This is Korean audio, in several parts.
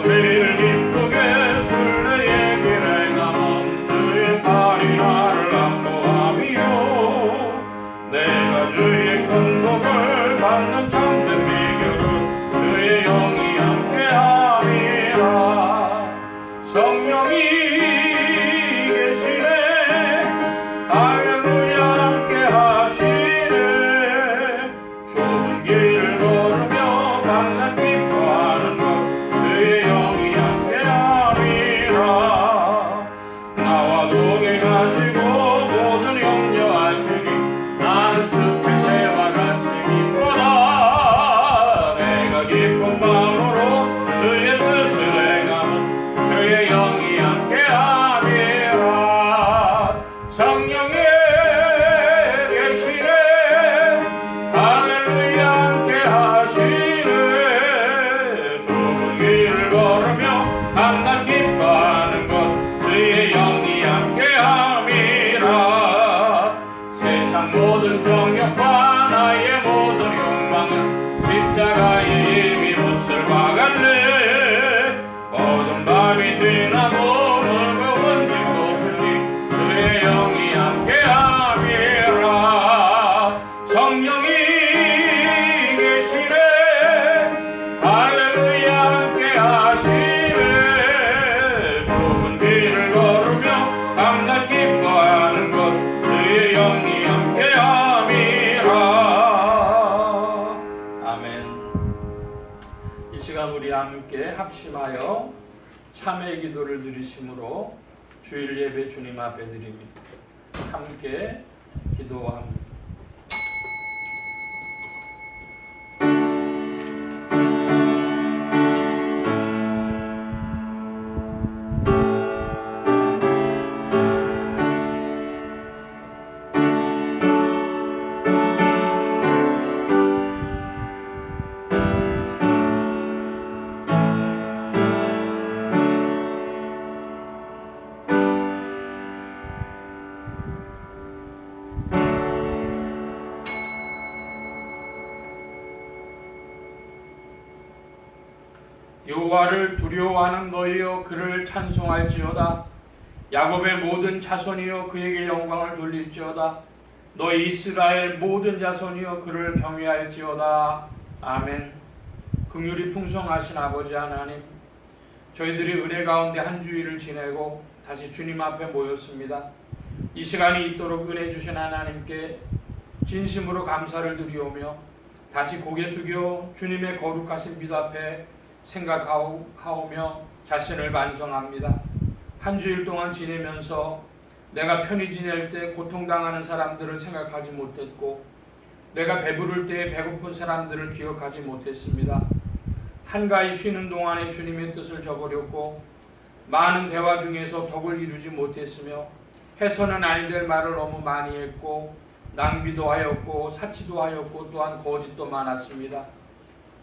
매일 기쁘게 순례의 길에 남은 주의 팔이 나를 안보함이요 내가 주의 큰 복을 받는 참된 비결은 주의 영이 함께함이라 성령이 계시네 할렐루야 함께하시네 좁은 길 걸으며 만나 기뻐하는 것 주의 영이 함께함이라 나와 동행하시고 모든 염려하시니 나는 숲의 새와 같이 기쁘다 내가 기쁜 마음으로 주의 뜻을 행하면 주의 영이 함께함이라 성령이 계시네 할렐루야 함께하시네 좁은 길을 걸으며 밤낮 기뻐하는 것 주의 영이 함께함이라 세상 모든 정욕과 나의 모든 욕망은 십자가에 이미 못을 박았네 어두운 밤이 지나고 무거운 짐도 슬리 주의 영이 함께함이라 성령이 계시네 할렐루야 함께하시네 좁은 길을 걸으며 밤낮 기뻐하는 것 주의 영이 함께함이라 아멘. 이 시간 우리 함께 합심하여 참회 기도를 드리심으로 주일 예배 주님 앞에 드립니다. 함께 기도합니다. 여호와를 두려워하는 너희여 그를 찬송할지어다 야곱의 모든 자손이여 그에게 영광을 돌릴지어다 너희 이스라엘 모든 자손이여 그를 경외할지어다 아멘. 긍휼이 풍성하신 아버지 하나님 저희들이 은혜 가운데 한 주일을 지내고 다시 주님 앞에 모였습니다. 이 시간이 있도록 은혜 주신 하나님께 진심으로 감사를 드리오며 다시 고개 숙여 주님의 거룩하신 빛 앞에 생각하오며 자신을 반성합니다. 한 주일 동안 지내면서 내가 편히 지낼 때 고통당하는 사람들을 생각하지 못했고 내가 배부를 때 배고픈 사람들을 기억하지 못했습니다. 한가히 쉬는 동안에 주님의 뜻을 저버렸고 많은 대화 중에서 덕을 이루지 못했으며 해서는 아니 될 말을 너무 많이 했고 낭비도 하였고 사치도 하였고 또한 거짓도 많았습니다.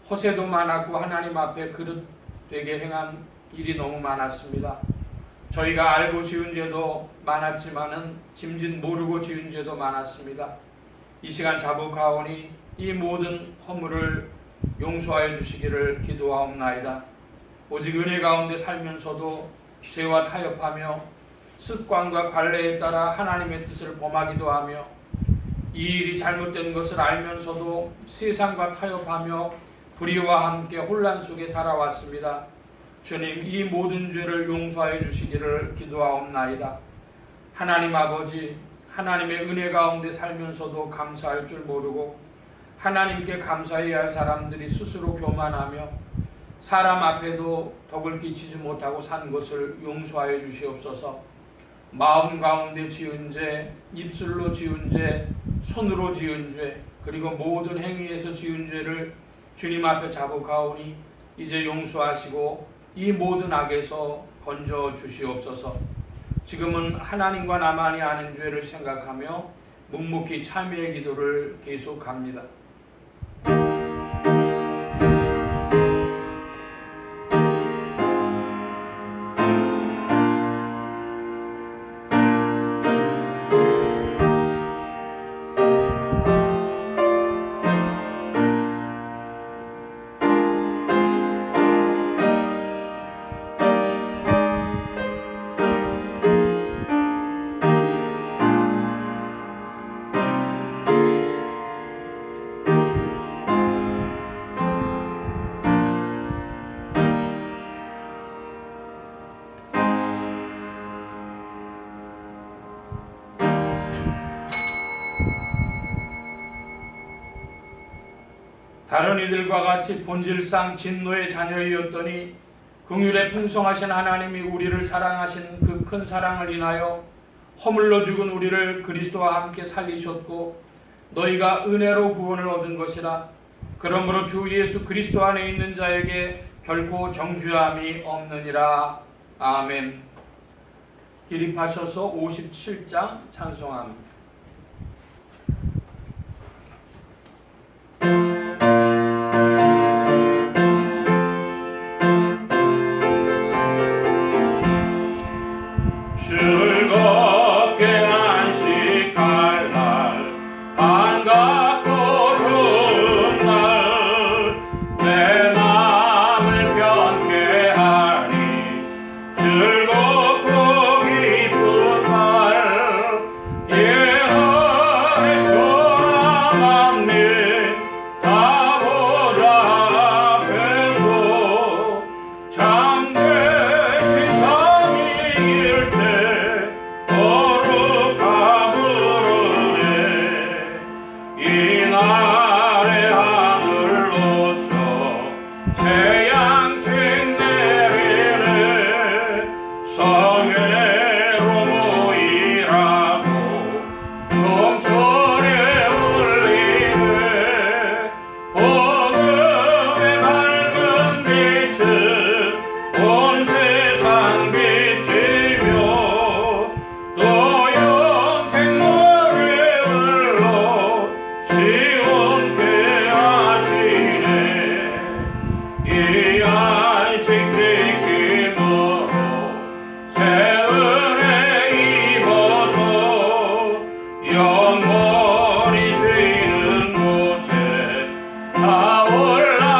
허세도 많았고 하나님 앞에 그릇되게 행한 일이 너무 많았습니다. 저희가 알고 지은 죄도 많았지만은 짐짓 모르고 지은 죄도 많았습니다. 이 시간 자복하오니 이 모든 허물을 용서하여 주시기를 기도하옵나이다. 오직 은혜 가운데 살면서도 죄와 타협하며 습관과 관례에 따라 하나님의 뜻을 범하기도 하며 이 일이 잘못된 것을 알면서도 세상과 타협하며 불의와 함께 혼란 속에 살아왔습니다. 주님 이 모든 죄를 용서하여 주시기를 기도하옵나이다. 하나님 아버지 하나님의 은혜 가운데 살면서도 감사할 줄 모르고 하나님께 감사해야 할 사람들이 스스로 교만하며 사람 앞에도 덕을 끼치지 못하고 산 것을 용서하여 주시옵소서. 마음 가운데 지은 죄, 입술로 지은 죄, 손으로 지은 죄, 그리고 모든 행위에서 지은 죄를 주님 앞에 자복하오니 이제 용서하시고 이 모든 악에서 건져 주시옵소서. 지금은 하나님과 나만이 아는 죄를 생각하며 묵묵히 참회의 기도를 계속합니다. 다른 이들과 같이 본질상 진노의 자녀이었더니 긍휼에 풍성하신 하나님이 우리를 사랑하신 그 큰 사랑을 인하여 허물러 죽은 우리를 그리스도와 함께 살리셨고 너희가 은혜로 구원을 얻은 것이라. 그러므로 주 예수 그리스도 안에 있는 자에게 결코 정죄함이 없느니라. 아멘. 기립하셔서 57장 찬송합니다. 즐겁게 안식할 날 반갑고 좋은 날 내 맘을 편케 하니 즐겁고 기쁜 날 예언의 초라함 다 보좌 앞에서 참되신 삼위일체 거룩하 부르네. 이날의 하늘로서 새양식 내리네. 성회로 모이라고 종소리 울리네. 복음의 밝은 빛은 온 세상 비치며 또 영생 노래를로 시원케 하시네. 이 안식 지킴으로 새 은혜 입어서 영원히 쉬는 곳에 다 올라갑시다.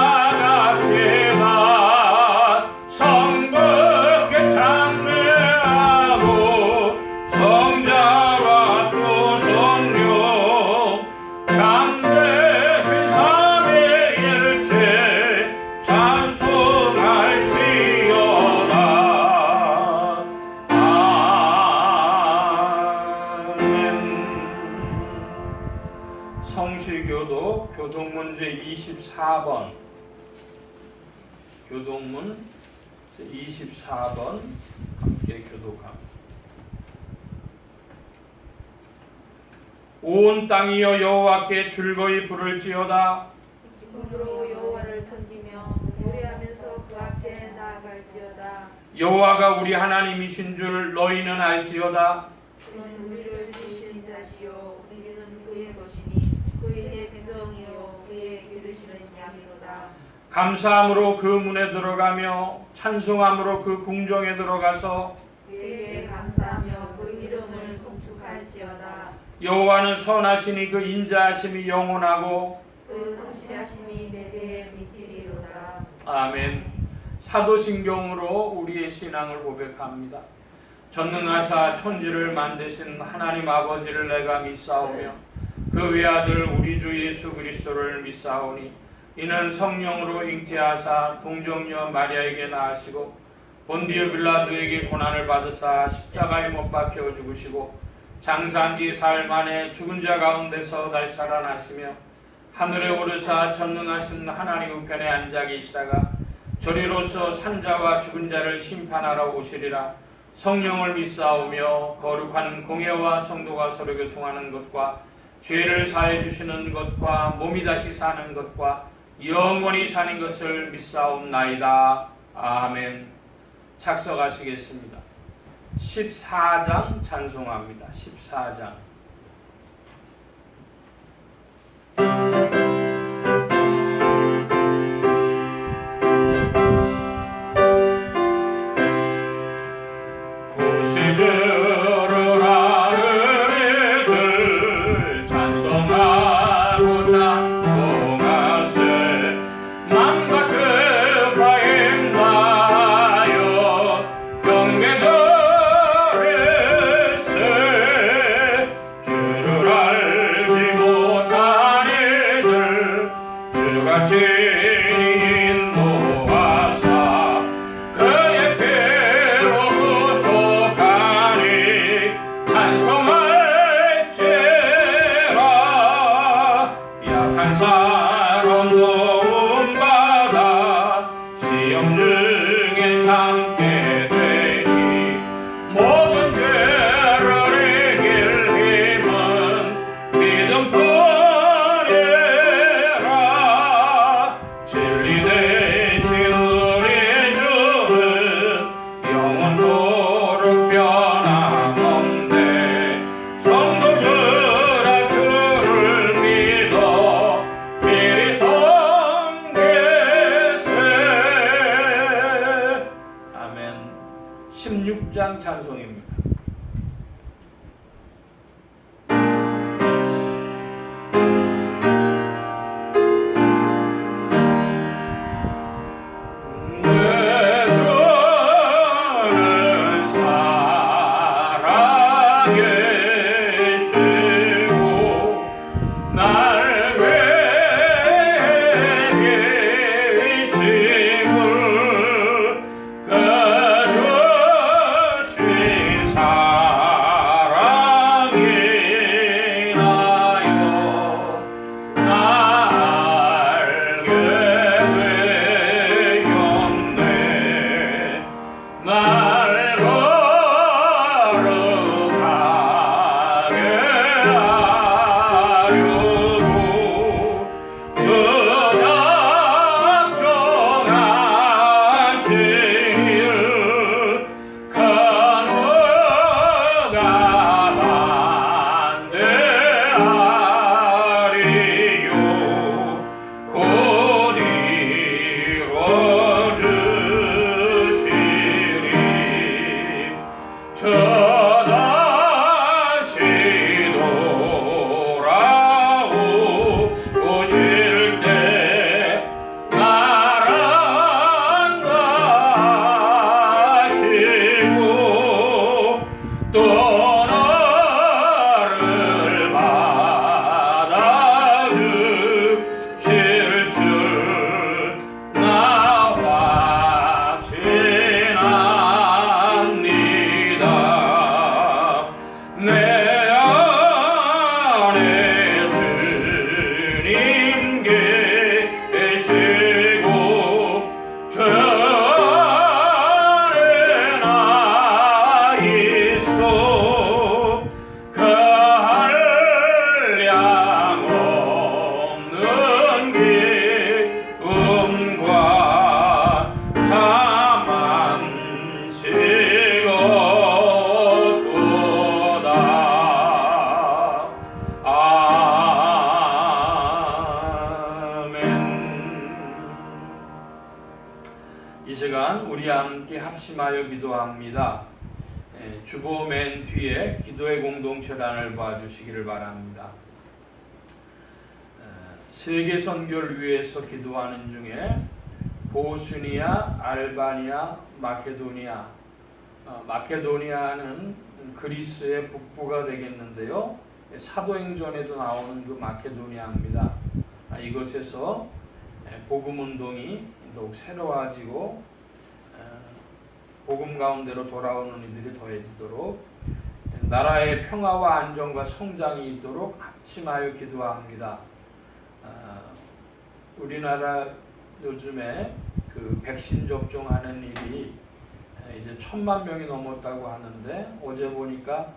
성밖에 찬미하고 성자와 또 성령 참되신 삼위일체 찬송할지어다. 아멘. 성시교도 교동문 제24번 교동문 제24번 함께 교독합니다. 온 땅이여 여호와께 즐거이 부를지어다. 기쁨으로 여호와를 섬기며 노래하면서 그 앞에 나아갈지어다. 여호와가 우리 하나님이신 줄 너희는 알지어다. 그는 우리를 지으신 자시요 우리는 그의 것이니 그의 백성이요 그의 기르시는 양이로다. 감사함으로 그 문에 들어가며 찬송함으로 그 궁정에 들어가서 그에게 감사하며 그 이름을 송축할지어다. 여호와는 선하시니 그 인자하심이 영원하고 그 성실하심이 내대에 미치리로다. 아멘. 사도신경으로 우리의 신앙을 고백합니다. 전능하사 천지를 만드신 하나님 아버지를 내가 믿사오며 그 외아들 우리 주 예수 그리스도를 믿사오니 이는 성령으로 잉태하사 동정녀 마리아에게 낳으시고 본디오 빌라도에게 고난을 받으사 십자가에 못 박혀 죽으시고 장사한지 사흘 만에 죽은 자 가운데서 다시 살아나시며 하늘에 오르사 전능하신 하나님 우편에 앉아 계시다가 저리로서 산자와 죽은 자를 심판하러 오시리라. 성령을 믿사오며 거룩한 공예와 성도가 서로 교통하는 것과 죄를 사해 주시는 것과 몸이 다시 사는 것과 영원히 사는 것을 믿사옵나이다. 아멘. 착석하시겠습니다. 14장 찬송합니다. 14장. 구세주를 아는 이들 찬송하고 찬송하세. 맘과 뜻과 다하여 경배드리세. 주를 알지 못한 이들 주가 친히 인도하사 그의 배로 구속하네. 16장 찬송입니다. 이 시간 우리 함께 합심하여 기도합니다. 주보 맨 뒤에 기도의 공동체란을 봐주시기를 바랍니다. 세계 선교를 위해서 기도하는 중에 보스니아, 알바니아, 마케도니아, 마케도니아는 그리스의 북부가 되겠는데요. 사도행전에도 나오는 그 마케도니아입니다. 이것에서 복음운동이 더욱 새로워지고 복음 가운데로 돌아오는 이들이 더해지도록 나라의 평화와 안정과 성장이 있도록 합심하여 기도합니다. 우리나라 요즘에 그 백신 접종하는 일이 이제 1000만 명이 넘었다고 하는데 어제 보니까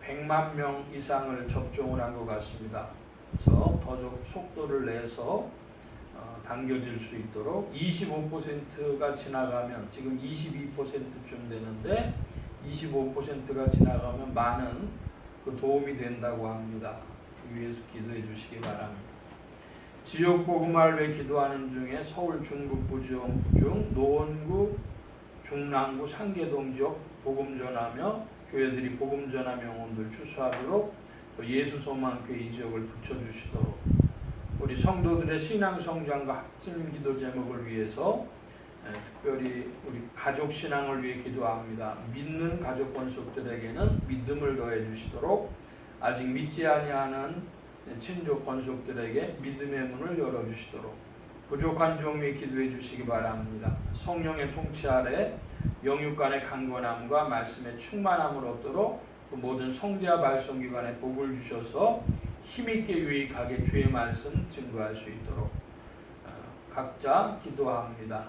100만 명 이상을 접종을 한 것 같습니다. 그래서 더 속도를 내서 당겨질 수 있도록 25%가 지나가면 지금 22%쯤 되는데 25%가 지나가면 많은 그 도움이 된다고 합니다. 위에서 기도해 주시기 바랍니다. 지역 복음화를 위해 기도하는 중에 서울 중북부 중 노원구, 중랑구, 상계동 지역 복음 전하며 교회들이 복음 전하 명언들 추수하도록 또 예수 소망교회 이 지역을 붙여주시도록 우리 성도들의 신앙 성장과 합심 기도 제목을 위해서 특별히 우리 가족 신앙을 위해 기도합니다. 믿는 가족 권속들에게는 믿음을 더해 주시도록 아직 믿지 아니하는 친족 권속들에게 믿음의 문을 열어 주시도록 부족한 종 위에 기도해 주시기 바랍니다. 성령의 통치 아래 영육 간의 강건함과 말씀의 충만함을 얻도록 또 모든 성대와 발송기관에 복을 주셔서 힘있게 유익하게 주의 말씀 증거할 수 있도록 각자 기도합니다.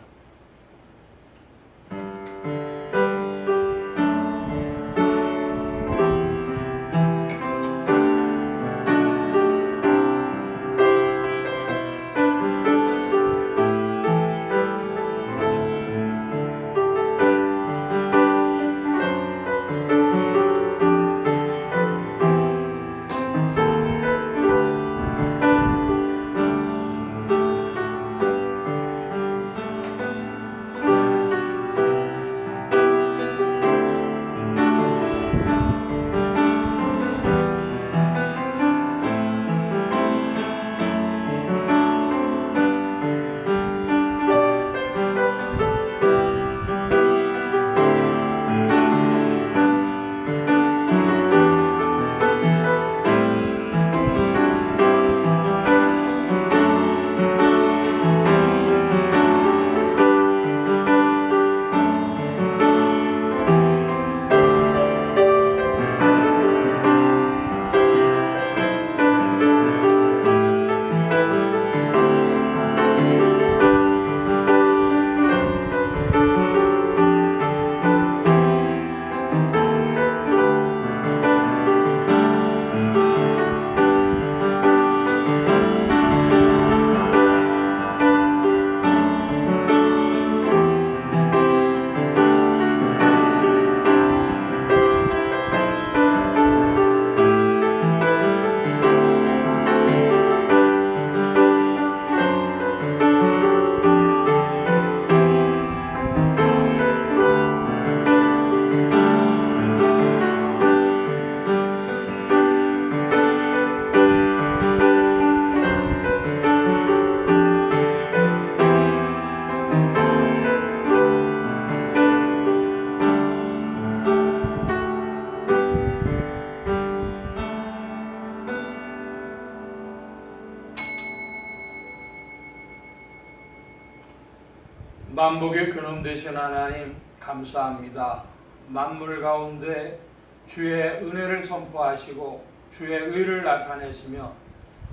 만복의 근원 되신 하나님 감사합니다. 만물 가운데 주의 은혜를 선포하시고 주의 의를 나타내시며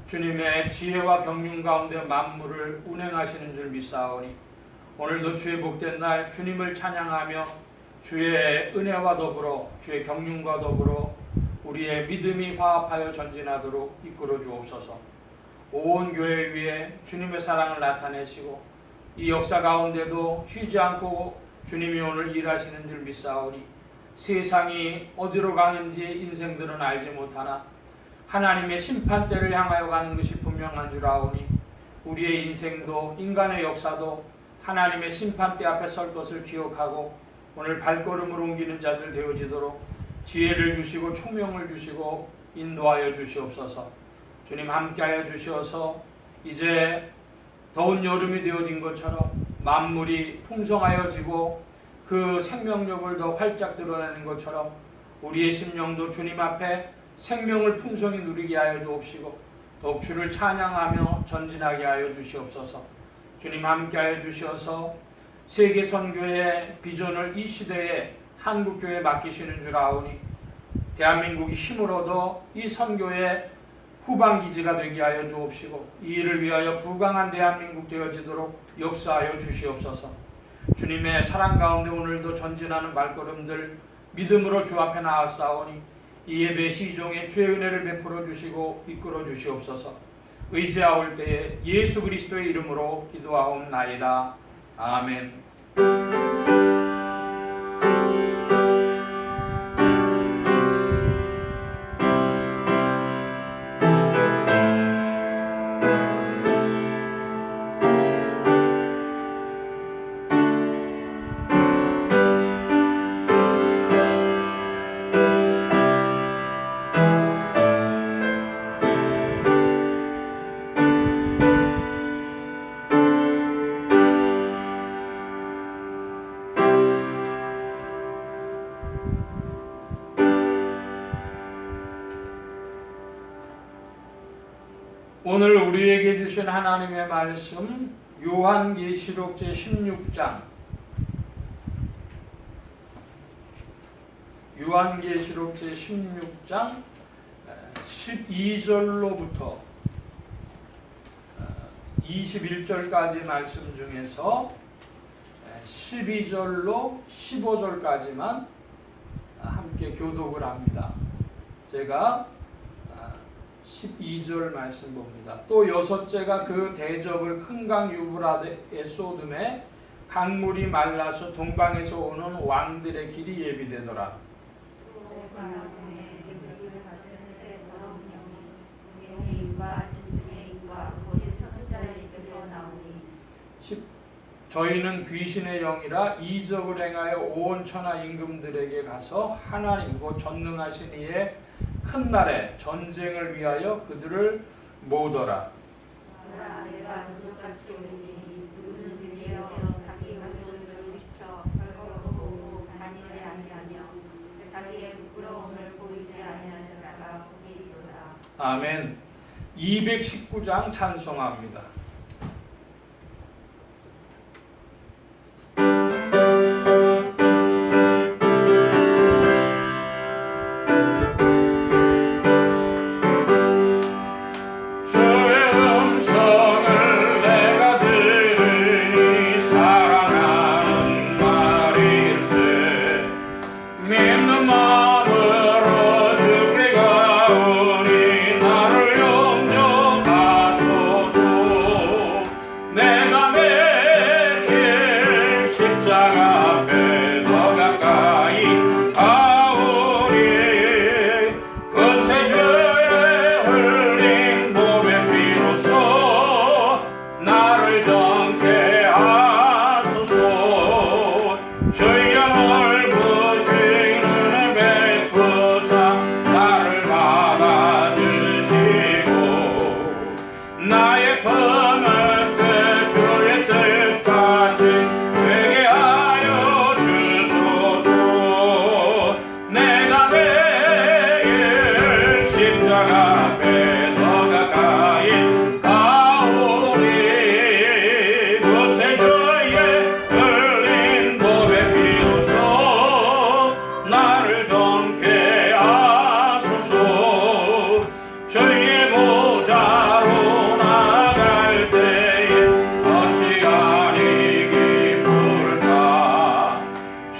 주님의 지혜와 경륜 가운데 만물을 운행하시는 줄 믿사오니 오늘도 주의 복된 날 주님을 찬양하며 주의 은혜와 더불어 주의 경륜과 더불어 우리의 믿음이 화합하여 전진하도록 이끌어 주옵소서. 온 교회 위에 주님의 사랑을 나타내시고 이 역사 가운데도 쉬지 않고 주님이 오늘 일하시는 줄 믿사오니 세상이 어디로 가는지 인생들은 알지 못하나 하나님의 심판대를 향하여 가는 것이 분명한 줄 아오니 우리의 인생도 인간의 역사도 하나님의 심판대 앞에 설 것을 기억하고 오늘 발걸음을 옮기는 자들 되어지도록 지혜를 주시고 총명을 주시고 인도하여 주시옵소서. 주님 함께하여 주시어서 이제 더운 여름이 되어진 것처럼 만물이 풍성하여지고 그 생명력을 더 활짝 드러내는 것처럼 우리의 심령도 주님 앞에 생명을 풍성히 누리게 하여 주옵시고 더욱 주를 찬양하며 전진하게 하여 주시옵소서. 주님 함께하여 주시어서 세계 선교의 비전을 이 시대에 한국교회에 맡기시는 줄 아오니 대한민국이 힘을 얻어 이 선교의 후방기지가 되게 하여 주옵시고 이 일을 위하여 부강한 대한민국 되어지도록 역사하여 주시옵소서. 주님의 사랑 가운데 오늘도 전진하는 발걸음들 믿음으로 주 앞에 나아싸우니 이 예배 시종에 주의 은혜를 베풀어 주시고 이끌어 주시옵소서. 의지하올 때에 예수 그리스도의 이름으로 기도하옵나이다. 아멘. 오늘 우리에게 주신 하나님의 말씀 요한계시록 제16장 요한계시록 제16장 12절로부터 21절까지 말씀 중에서 12절로 15절까지만 함께 교독을 합니다. 제가 12절 말씀 봅니다. 또 여섯째가 그 대접을 큰 강 유브라데에 쏟음에 강물이 말라서 동방에서 오는 왕들의 길이 예비되더라. 저희는 귀신의 영이라 이적을 행하여 온 천하 임금들에게 가서 하나님 곧 전능하신 이의 큰 날에 전쟁을 위하여 그들을 모으더라. 내가 누구같이 오리니 누구든지 되어 자기 것을 지켜 벌거벗고 다니지 아니하며 자기의 부끄러움을 보이지 아니하는 자가 복이리로다. 아멘. 219장 찬송합니다.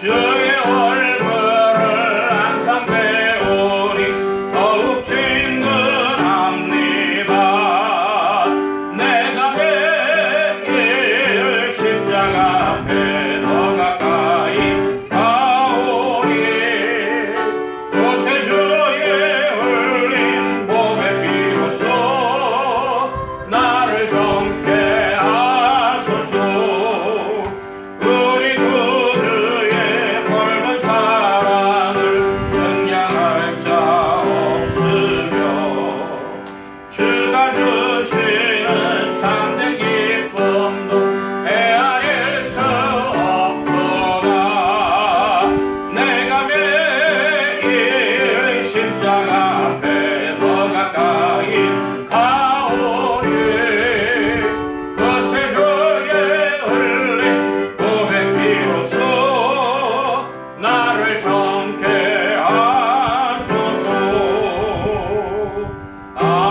주의 얼굴을 항상 배우니 더욱 친근합니다. 내가 매일 십자가 앞에 더 가까이 가오니 구세주의 흘린 보배 비로소 나를 정케 하소서. 우리 구주의 넓은 사랑을 증량할 자 없으며 주가 주시는 참된 기쁨도 헤아릴 수 없도다. 내가 매일 십자가 앞에 더 가까이 가오니 구세주의 흘린 고백 비로소 나를 정케 하소서. 아멘.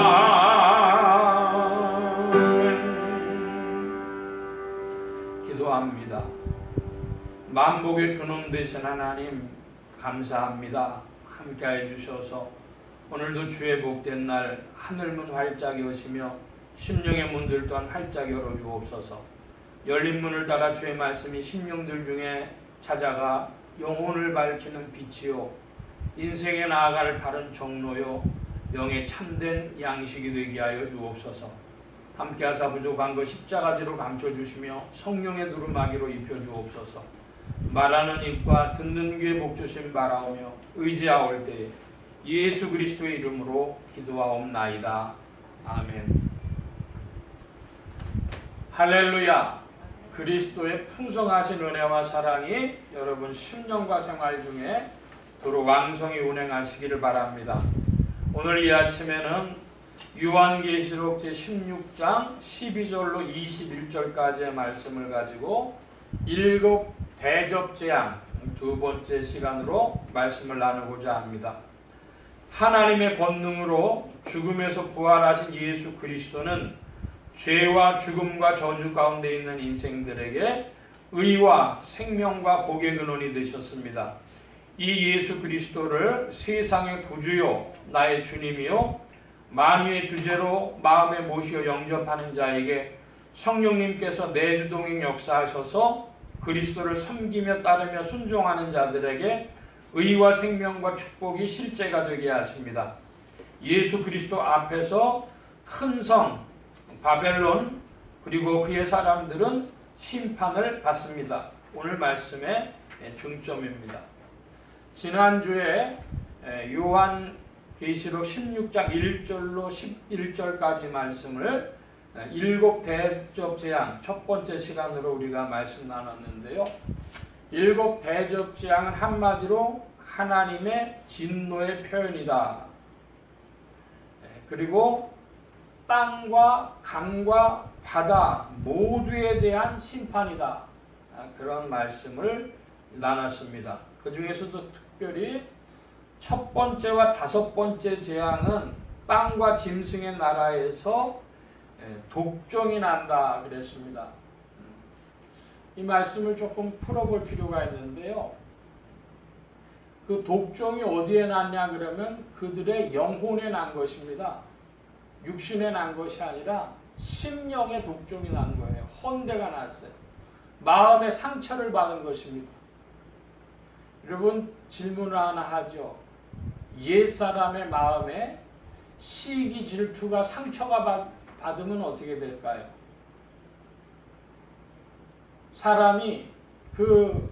기도합니다. 만복의 근원 되신 하나님 감사합니다. 함께해 주셔서 오늘도 주의 복된 날 하늘문 활짝 여시며 심령의 문들 또한 활짝 열어 주옵소서. 열린 문을 따라 주의 말씀이 심령들 중에 찾아가 영혼을 밝히는 빛이요 인생에 나아갈 바른 정로요 영의 참된 양식이 되게 하여 주옵소서. 함께하사 부족한 것 십자가지로 감춰주시며 성령의 두루마기로 입혀주옵소서. 말하는 입과 듣는 귀에 복주심 바라오며 의지하올 때에 예수 그리스도의 이름으로 기도하옵나이다. 아멘. 할렐루야. 그리스도의 풍성하신 은혜와 사랑이 여러분 심령과 생활 중에 도로 왕성히 운행하시기를 바랍니다. 오늘 이 아침에는 요한계시록 제16장 12절로 21절까지의 말씀을 가지고 일곱 대접재앙 두 번째 시간으로 말씀을 나누고자 합니다. 하나님의 권능으로 죽음에서 부활하신 예수 그리스도는 죄와 죽음과 저주 가운데 있는 인생들에게 의와 생명과 복의 근원이 되셨습니다. 이 예수 그리스도를 세상의 구주요 나의 주님이요 만유의 주제로 마음에 모시어 영접하는 자에게 성령님께서 내주동행 역사하셔서 그리스도를 섬기며 따르며 순종하는 자들에게 의와 생명과 축복이 실제가 되게 하십니다. 예수 그리스도 앞에서 큰 성 바벨론 그리고 그의 사람들은 심판을 받습니다. 오늘 말씀의 중점입니다. 지난주에 요한계시록 16장 1절로 11절까지 말씀을 일곱 대접재앙 첫 번째 시간으로 우리가 말씀 나눴는데요. 일곱 대접재앙은 한마디로 하나님의 진노의 표현이다. 그리고 땅과 강과 바다 모두에 대한 심판이다. 그런 말씀을 나눴습니다. 그 중에서도 특별히 첫 번째와 다섯 번째 재앙은 땅과 짐승의 나라에서 독종이 난다 그랬습니다. 이 말씀을 조금 풀어볼 필요가 있는데요. 그 독종이 어디에 났냐 그러면 그들의 영혼에 난 것입니다. 육신에 난 것이 아니라 심령의 독종이 난 거예요. 헌대가 났어요. 마음의 상처를 받은 것입니다. 여러분 질문을 하나 하죠. 옛사람의 마음에 시기, 질투가, 상처가 받으면 어떻게 될까요? 사람이 그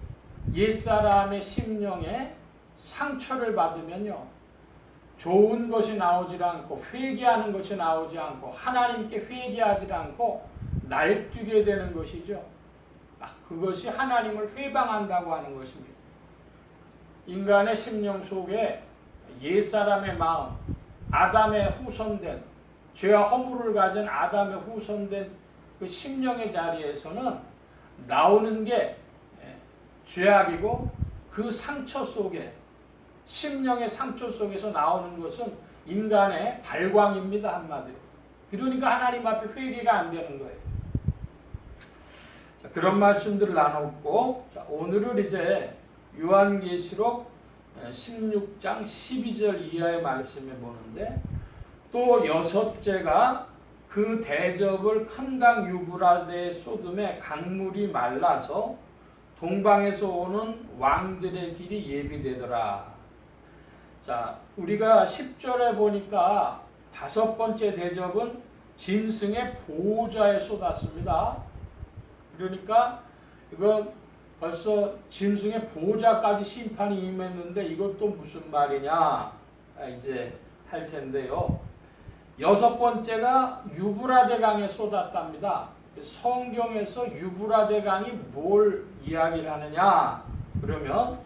옛사람의 심령에 상처를 받으면요. 좋은 것이 나오지 않고 회개하는 것이 나오지 않고 하나님께 회개하지 않고 날뛰게 되는 것이죠. 그것이 하나님을 회방한다고 하는 것입니다. 인간의 심령 속에 옛사람의 마음, 아담의 후손된 죄와 허물을 가진 아담의 후손된 그 심령의 자리에서는 나오는 게 죄악이고 그 상처 속에 심령의 상처 속에서 나오는 것은 인간의 발광입니다. 한마디로. 그러니까 하나님 앞에 회개가 안 되는 거예요. 자, 그런 말씀들을 나눴고 자, 오늘은 이제 요한계시록 16장 12절 이하의 말씀에 보는데 또 여섯째가 그 대접을 큰 강 유브라데에 쏟음에 강물이 말라서 동방에서 오는 왕들의 길이 예비되더라. 자, 우리가 10절에 보니까 다섯 번째 대접은 짐승의 보호자에 쏟았습니다. 그러니까 이건 벌써 짐승의 보호자까지 심판이 임했는데 이것도 무슨 말이냐 이제 할 텐데요. 여섯 번째가 유브라데 강에 쏟았답니다. 성경에서 유브라데 강이 뭘 이야기를 하느냐 그러면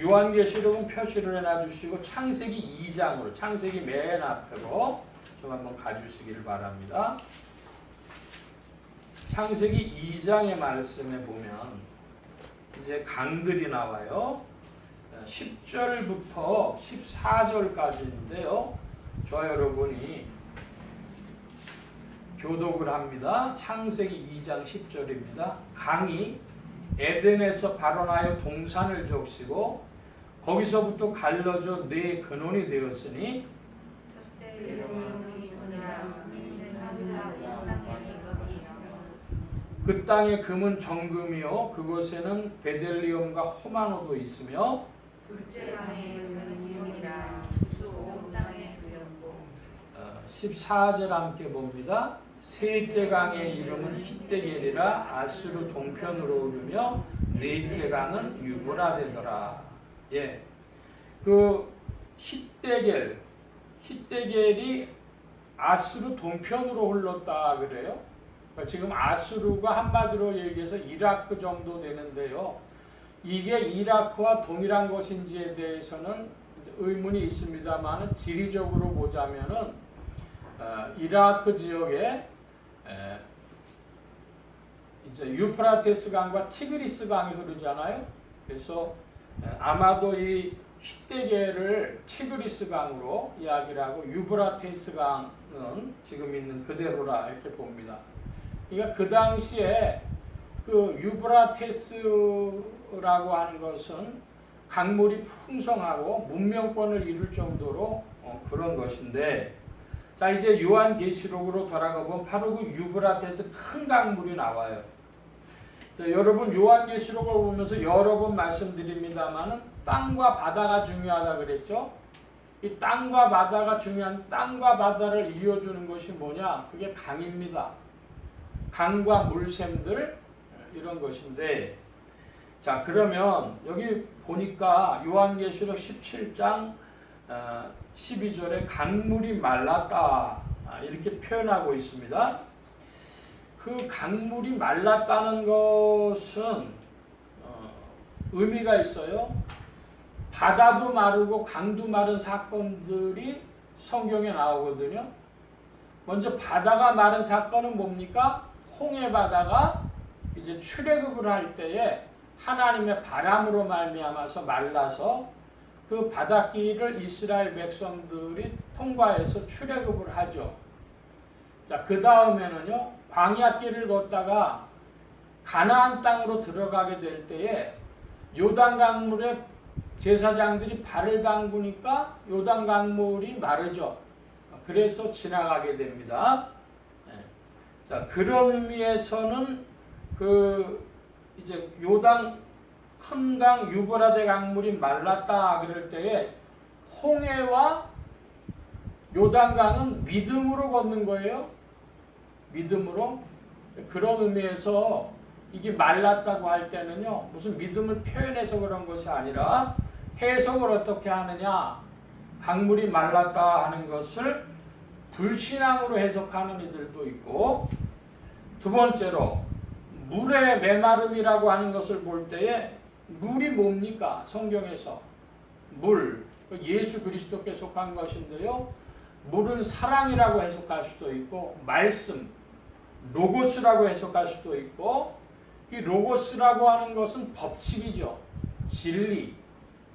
요한계시록은 표시를 해놔주시고 창세기 2장으로 창세기 맨 앞으로 좀 한번 가주시기를 바랍니다. 창세기 2장의 말씀에 보면 이제 강들이 나와요. 10절부터 14절까지인데요. 저와 여러분이 교독을 합니다. 창세기 2장 10절입니다. 강이 에덴에서 발원하여 동산을 적시고 거기서부터 갈라져 네 근원이 되었으니 그 땅의 금은 정금이요 그곳에는 베델리엄과 호마노도 있으며 14절 함께 봅니다. 셋째 강의 이름은 히데겔이라 아수르 동편으로 오르며 넷째 강은 유브라데더라. 예, 그 히데겔이 아수르 동편으로 흘렀다 그래요. 지금 아수르가 한마디로 얘기해서 이라크 정도 되는데요. 이게 이라크와 동일한 것인지에 대해서는 의문이 있습니다만 지리적으로 보자면은 이라크 지역에 이제 유프라테스 강과 티그리스 강이 흐르잖아요. 그래서 아마도 이 히데겔을 티그리스 강으로 이야기를 하고 유프라테스 강은 지금 있는 그대로라 이렇게 봅니다. 그러니까 그 당시에 그 유브라테스라고 하는 것은 강물이 풍성하고 문명권을 이룰 정도로 그런 것인데, 자 이제 요한계시록으로 돌아가 보면 바로 그 유브라테스 큰 강물이 나와요. 자, 여러분 요한계시록을 보면서 여러 번 말씀드립니다만은 땅과 바다가 중요하다 그랬죠. 이 땅과 바다가 중요한 땅과 바다를 이어주는 것이 뭐냐? 그게 강입니다. 강과 물샘들 이런 것인데, 자 그러면 여기 보니까 요한계시록 17장 12절에 강물이 말랐다 이렇게 표현하고 있습니다. 그 강물이 말랐다는 것은 의미가 있어요. 바다도 마르고 강도 마른 사건들이 성경에 나오거든요. 먼저 바다가 마른 사건은 뭡니까? 홍해 바다가 이제 출애굽을 할 때에 하나님의 바람으로 말미암아서 말라서 그 바닷길을 이스라엘 백성들이 통과해서 출애굽을 하죠. 자, 그 다음에는요, 광야길을 걷다가 가나안 땅으로 들어가게 될 때에 요단 강물에 제사장들이 발을 담그니까 요단 강물이 마르죠. 그래서 지나가게 됩니다. 자, 그런 의미에서는 그 이제 요단 큰 강 유브라데 강물이 말랐다 그럴 때에 홍해와 요단강은 믿음으로 걷는 거예요. 믿음으로. 그런 의미에서 이게 말랐다고 할 때는요, 무슨 믿음을 표현해서 그런 것이 아니라 해석을 어떻게 하느냐, 강물이 말랐다 하는 것을 불신앙으로 해석하는 이들도 있고, 두 번째로 물의 메마름이라고 하는 것을 볼 때에 물이 뭡니까? 성경에서 물, 예수 그리스도께 속한 것인데요. 물은 사랑이라고 해석할 수도 있고 말씀, 로고스라고 해석할 수도 있고, 이 로고스라고 하는 것은 법칙이죠. 진리.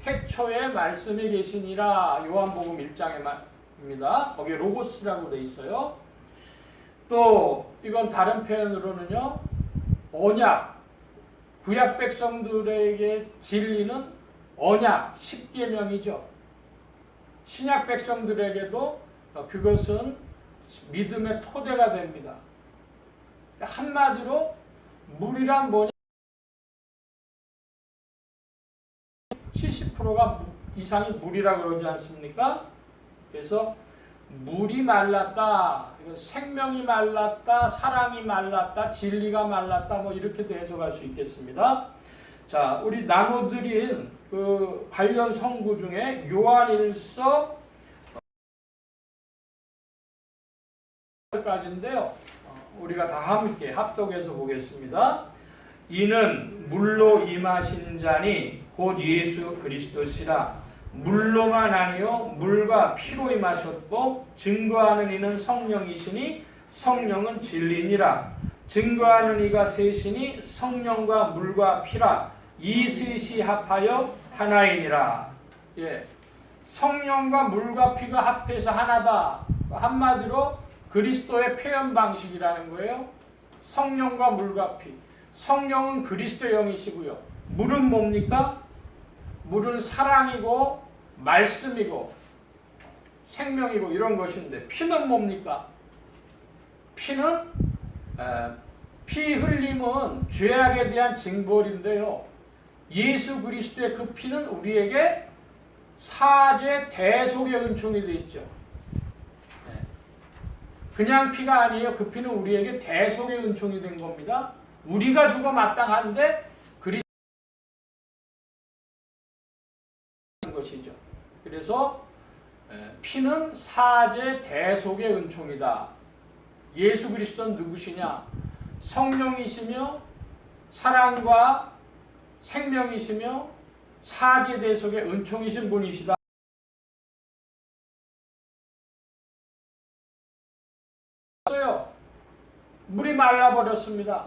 태초에 말씀이 계시니라 요한복음 1장입니다. 거기에 로고스라고 돼 있어요. 또 이건 다른 표현으로는요. 언약, 구약 백성들에게 진리는 언약, 십계명이죠. 신약 백성들에게도 그것은 믿음의 토대가 됩니다. 한마디로 물이란 뭐냐? 70%가 이상이 물이라 그러지 않습니까? 그래서 물이 말랐다, 생명이 말랐다, 사랑이 말랐다, 진리가 말랐다, 뭐 이렇게도 해석할 수 있겠습니다. 자, 우리 나눠드린 그 관련 성구 중에 요한일서 까지인데요. 우리가 다 함께 합독해서 보겠습니다. 이는 물로 임하신 자니 곧 예수 그리스도시라. 물로만 아니요 물과 피로 임하셨고 증거하는 이는 성령이시니 성령은 진리니라. 증거하는 이가 셋이니 성령과 물과 피라. 이 셋이 합하여 하나이니라. 예, 성령과 물과 피가 합해서 하나다. 한마디로 그리스도의 표현 방식이라는 거예요. 성령과 물과 피. 성령은 그리스도의 영이시고요. 물은 뭡니까? 물은 사랑이고 말씀이고 생명이고 이런 것인데, 피는 뭡니까? 피는 피 흘림은 죄악에 대한 징벌인데요. 예수 그리스도의 그 피는 우리에게 사죄 대속의 은총이 되어 있죠. 그냥 피가 아니에요. 그 피는 우리에게 대속의 은총이 된 겁니다. 우리가 죽어 마땅한데 그리스도 것이죠. 그래서 피는 사죄 대속의 은총이다. 예수 그리스도는 누구시냐? 성령이시며 사랑과 생명이시며 사죄 대속의 은총이신 분이시다. 물이 말라버렸습니다.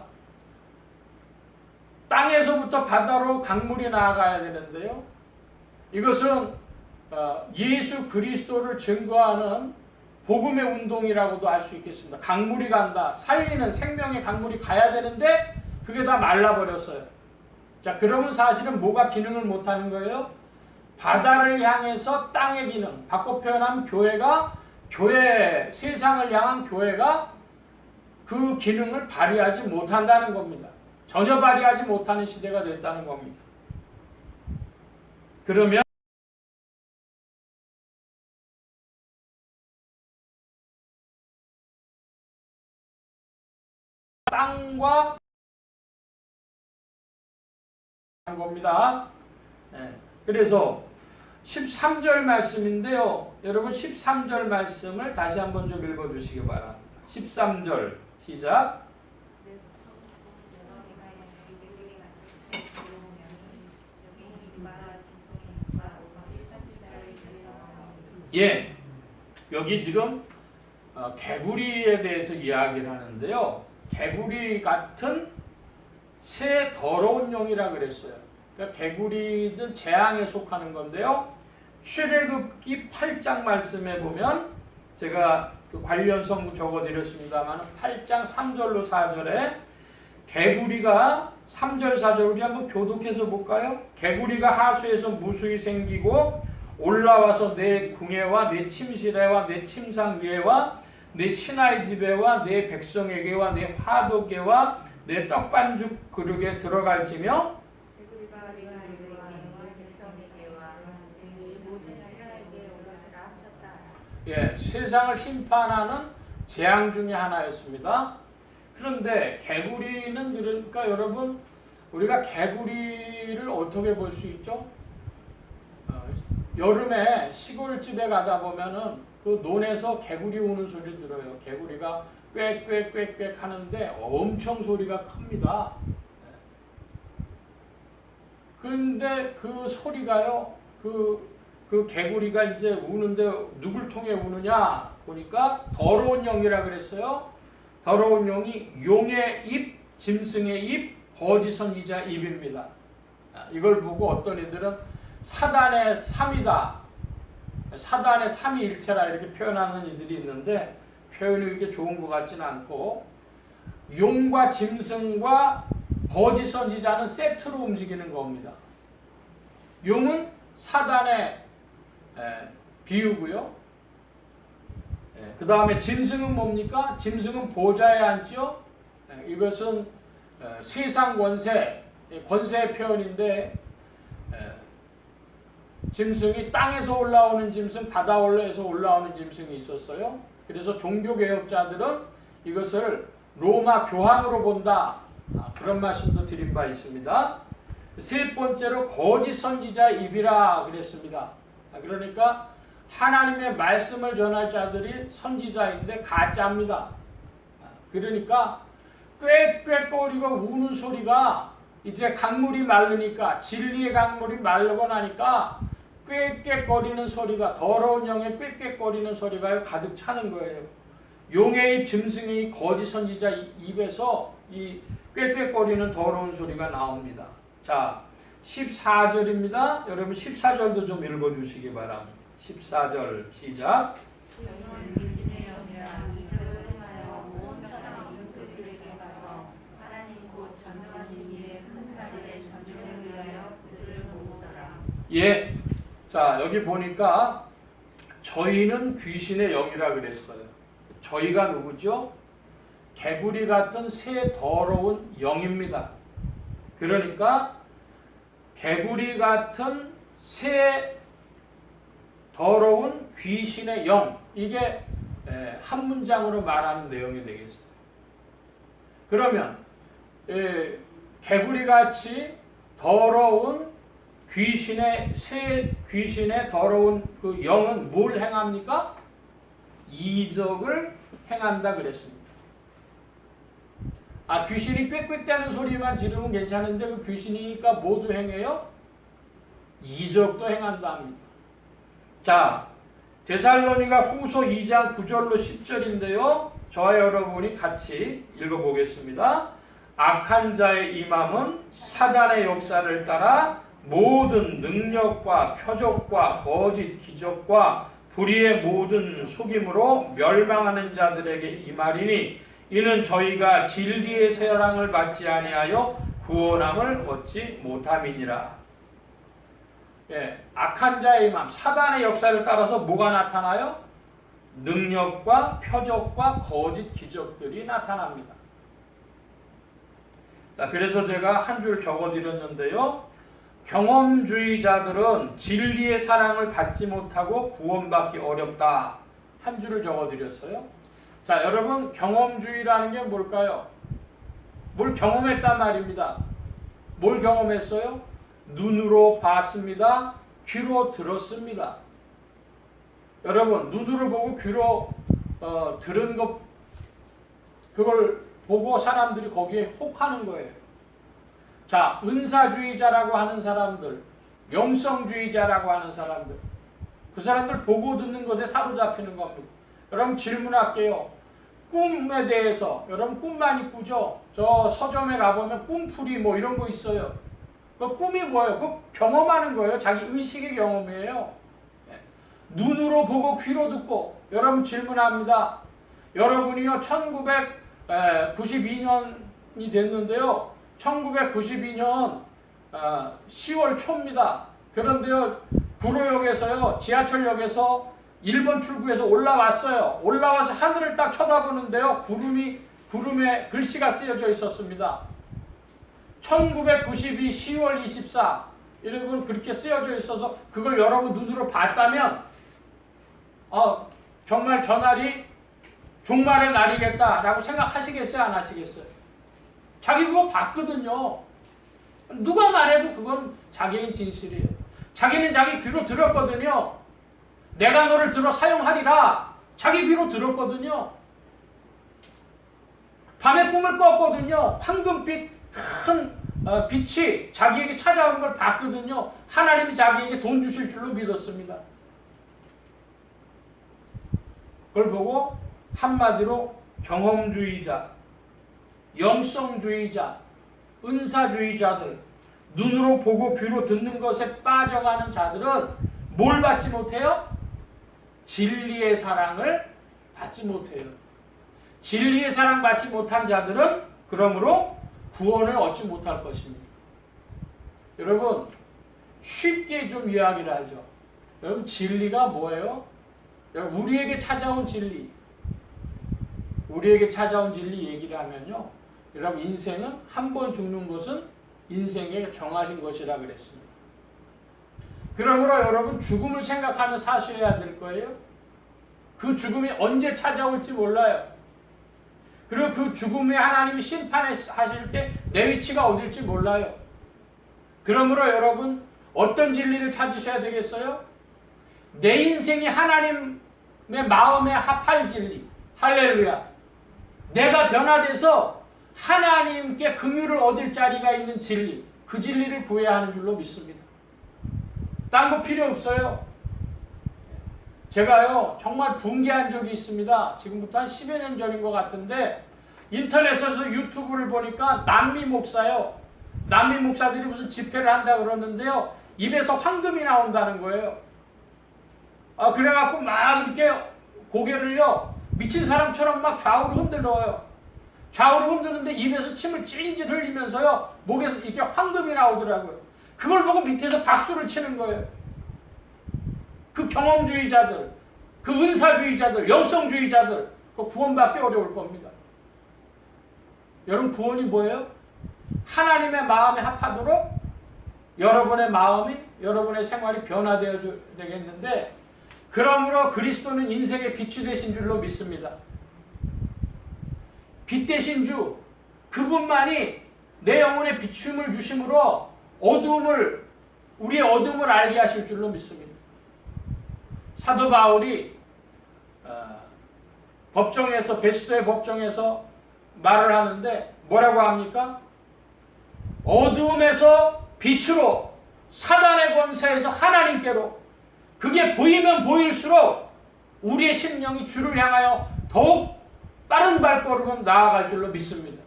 땅에서부터 바다로 강물이 나아가야 되는데요. 이것은 예수 그리스도를 증거하는 복음의 운동이라고도 할 수 있겠습니다. 강물이 간다. 살리는 생명의 강물이 가야 되는데 그게 다 말라버렸어요. 자, 그러면 사실은 뭐가 기능을 못하는 거예요? 바다를 향해서 땅의 기능, 바꿔 표현하면 교회, 세상을 향한 교회가 그 기능을 발휘하지 못한다는 겁니다. 전혀 발휘하지 못하는 시대가 됐다는 겁니다. 그러면 땅과 겁니다. 그래서 13절 말씀인데요. 여러분 13절 말씀을 다시 한번 좀 읽어주시기 바랍니다. 13절 시작. 예, 여기 지금 개구리에 대해서 이야기를 하는데요. 개구리 같은 새 더러운 영이라 그랬어요. 그러니까 개구리는 재앙에 속하는 건데요. 출애굽기 8장 말씀에 보면 제가 그 관련 성구 적어드렸습니다만 8장 3절로 4절에 개구리가 3절 4절 우리 한번 교독해서 볼까요? 개구리가 하수에서 무수히 생기고 올라와서 내 궁예와 내 침실에와 내 침상 위에와 내 신하의 집에와 내 백성에게와 내 화도계와 내 떡반죽 그릇에 들어갈지며 예, 세상을 심판하는 재앙 중에 하나였습니다. 그런데 개구리는 그러니까 여러분 우리가 개구리를 어떻게 볼 수 있죠? 여름에 시골집에 가다 보면은 그 논에서 개구리 우는 소리를 들어요. 개구리가 꽥꽥꽥꽥 하는데 엄청 소리가 큽니다. 근데 그 소리가요, 그 개구리가 이제 우는데 누굴 통해 우느냐 보니까 더러운 영이라 그랬어요. 더러운 영이 용의 입, 짐승의 입, 거짓 선지자 입입니다. 이걸 보고 어떤 이들은 사단의 삼이다, 사단의 삼위일체라 이렇게 표현하는 이들이 있는데 표현이 이렇게 좋은 것 같지는 않고 용과 짐승과 거짓 선지자는 세트로 움직이는 겁니다. 용은 사단의 비유고요. 그 다음에 짐승은 뭡니까? 짐승은 보좌에 앉지요. 이것은 세상 권세의 표현인데, 짐승이 땅에서 올라오는 짐승, 바다에서 올라오는 짐승이 있었어요. 그래서 종교개혁자들은 이것을 로마 교황으로 본다, 그런 말씀도 드린 바 있습니다. 세 번째로 거짓 선지자 입이라 그랬습니다. 그러니까 하나님의 말씀을 전할 자들이 선지자인데 가짜입니다. 그러니까 꽥꽥거리고 우는 소리가 이제 강물이 마르니까, 진리의 강물이 마르고 나니까 꽥꽥거리는 소리가, 더러운 영의 꽥꽥거리는 소리가 가득 차는 거예요. 용의 입, 짐승의 입, 거짓 선지자 입에서 이 꽥꽥거리는 더러운 소리가 나옵니다. 자, 14절입니다. 여러분 14절도 좀 읽어주시기 바랍니다. 14절 시작. 영은 귀신의 영이라 이적을 행하여 온 사람이 그들에게 가서 하나님 곧 전능하신 이의 큰 날에 전쟁을 위하여 그들을 모으더라. 예, 자 여기 보니까 저희는 귀신의 영이라 그랬어요. 저희가 누구죠? 개구리 같은 새 더러운 영입니다. 그러니까 개구리 같은 새 더러운 귀신의 영, 이게 한 문장으로 말하는 내용이 되겠어요. 그러면 개구리같이 더러운 새 귀신의 더러운 그 영은 뭘 행합니까? 이적을 행한다 그랬습니다. 귀신이 꽥꽥대는 소리만 지르면 괜찮은데 그 귀신이니까 모두 행해요? 이적도 행한다 합니다. 자, 데살로니가 후서 2장 9절로 10절인데요. 저와 여러분이 같이 읽어보겠습니다. 악한 자의 임함은 사단의 역사를 따라 모든 능력과 표적과 거짓 기적과 불의의 모든 속임으로 멸망하는 자들에게 임하리니 이는 저희가 진리의 사랑을 받지 아니하여 구원함을 얻지 못함이니라. 악한 자의 임함, 사단의 역사를 따라서 뭐가 나타나요? 능력과 표적과 거짓 기적들이 나타납니다. 자, 그래서 제가 한 줄 적어드렸는데요. 경험주의자들은 진리의 사랑을 받지 못하고 구원받기 어렵다. 한 줄을 적어드렸어요. 자, 여러분 경험주의라는 게 뭘까요? 뭘 경험했단 말입니다. 뭘 경험했어요? 눈으로 봤습니다. 귀로 들었습니다. 여러분 눈으로 보고 귀로 들은 것, 그걸 보고 사람들이 거기에 혹하는 거예요. 자, 은사주의자라고 하는 사람들, 영성주의자라고 하는 사람들, 그 사람들 보고 듣는 것에 사로잡히는 겁니다. 여러분 질문할게요. 꿈에 대해서, 여러분 꿈 많이 꾸죠? 저 서점에 가보면 꿈풀이 뭐 이런 거 있어요. 그 꿈이 뭐예요? 그 경험하는 거예요. 자기 의식의 경험이에요. 눈으로 보고 귀로 듣고. 여러분 질문합니다. 여러분이요 1992년이 됐는데요. 1992년 10월 초입니다. 그런데요 구로역에서요 지하철역에서 1번 출구에서 올라왔어요. 올라와서 하늘을 딱 쳐다보는데요 구름에 글씨가 쓰여져 있었습니다. 1992 10월 24 여러분 그렇게 쓰여져 있어서 그걸 여러분 눈으로 봤다면 정말 저 날이 종말의 날이겠다라고 생각하시겠어요? 안 하시겠어요? 자기 그거 봤거든요. 누가 말해도 그건 자기의 진실이에요. 자기는 자기 귀로 들었거든요. 내가 너를 들어 사용하리라. 자기 귀로 들었거든요. 밤에 꿈을 꿨거든요. 황금빛 큰 빛이 자기에게 찾아오는 걸 봤거든요. 하나님이 자기에게 돈 주실 줄로 믿었습니다. 그걸 보고 한마디로 경험주의자, 영성주의자, 은사주의자들, 눈으로 보고 귀로 듣는 것에 빠져가는 자들은 뭘 받지 못해요? 진리의 사랑을 받지 못해요. 진리의 사랑 받지 못한 자들은 그러므로 구원을 얻지 못할 것입니다. 여러분 쉽게 좀 이야기를 하죠. 여러분 진리가 뭐예요? 여러분 우리에게 찾아온 진리, 얘기를 하면요. 여러분 인생은 한 번 죽는 것은 인생에 정하신 것이라 그랬습니다. 그러므로 여러분 죽음을 생각하며 사셔야 될 거예요. 그 죽음이 언제 찾아올지 몰라요. 그리고 그 죽음에 하나님이 심판하실 때 내 위치가 어딜지 몰라요. 그러므로 여러분 어떤 진리를 찾으셔야 되겠어요? 내 인생이 하나님의 마음에 합할 진리. 할렐루야. 내가 변화돼서 하나님께 긍휼을 얻을 자리가 있는 진리. 그 진리를 구해야 하는 줄로 믿습니다. 딴 거 필요 없어요. 제가요 정말 붕괴한 적이 있습니다. 지금부터 한 10여 년 전인 것 같은데 인터넷에서 유튜브를 보니까 남미 목사요. 남미 목사들이 무슨 집회를 한다 그러는데요. 입에서 황금이 나온다는 거예요. 그래갖고 막 이렇게 고개를요 미친 사람처럼 막 좌우로 흔들어요. 좌우로 흔드는데 입에서 침을 찔찔 흘리면서요 목에서 이렇게 황금이 나오더라고요. 그걸 보고 밑에서 박수를 치는 거예요. 그 경험주의자들, 그 은사주의자들, 영성주의자들 그 구원받기 어려울 겁니다. 여러분 구원이 뭐예요? 하나님의 마음에 합하도록 여러분의 마음이, 여러분의 생활이 변화되어야 되겠는데 그러므로 그리스도는 인생의 빛이 되신 줄로 믿습니다. 빛 되신 주, 그분만이 내 영혼에 비춤을 주심으로 우리의 어둠을 알게 하실 줄로 믿습니다. 사도 바울이 법정에서, 베스도의 법정에서 말을 하는데 뭐라고 합니까? 어두움에서 빛으로, 사단의 권세에서 하나님께로, 그게 보이면 보일수록 우리의 심령이 주를 향하여 더욱 빠른 발걸음으로 나아갈 줄로 믿습니다.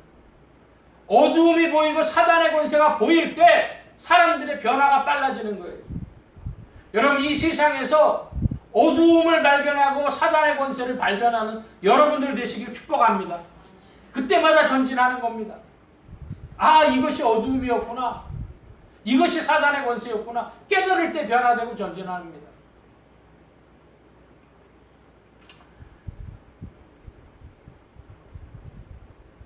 어두움이 보이고 사단의 권세가 보일 때 사람들의 변화가 빨라지는 거예요. 여러분 이 세상에서 어두움을 발견하고 사단의 권세를 발견하는 여러분들 되시길 축복합니다. 그때마다 전진하는 겁니다. 이것이 어두움이었구나. 이것이 사단의 권세였구나. 깨달을 때 변화되고 전진합니다.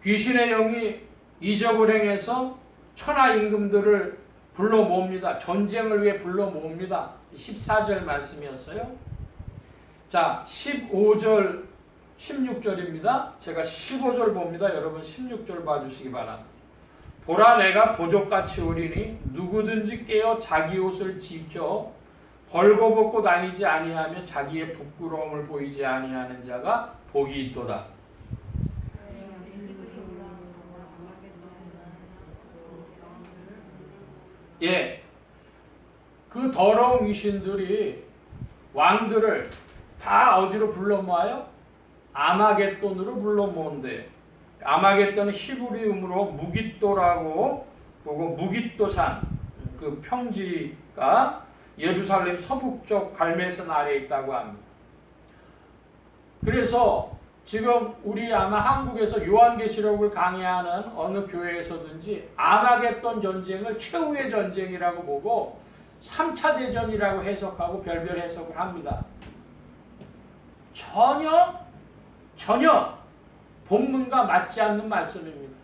귀신의 영이 이적을 행해서 천하 임금들을 불러 모읍니다. 전쟁을 위해 불러 모읍니다. 14절 말씀이었어요. 자, 15절, 16절입니다. 제가 15절 봅니다. 여러분 16절 봐주시기 바랍니다. 보라 내가 도적같이 오리니 누구든지 깨어 자기 옷을 지켜 벌거벗고 다니지 아니하며 자기의 부끄러움을 보이지 아니하는 자가 복이 있도다. 예, 그 더러운 귀신들이 왕들을 다 어디로 불러 모아요? 아마겟돈으로 불러 모은대. 아마겟돈은 히브리음으로 무깃도라고 보고 무깃도산, 그 평지가 예루살렘 서북쪽 갈멜산 아래에 있다고 합니다. 그래서 지금 우리 아마 한국에서 요한계시록을 강의하는 어느 교회에서든지 아마겟돈 전쟁을 최후의 전쟁이라고 보고 3차 대전이라고 해석하고 별별 해석을 합니다. 전혀 본문과 맞지 않는 말씀입니다.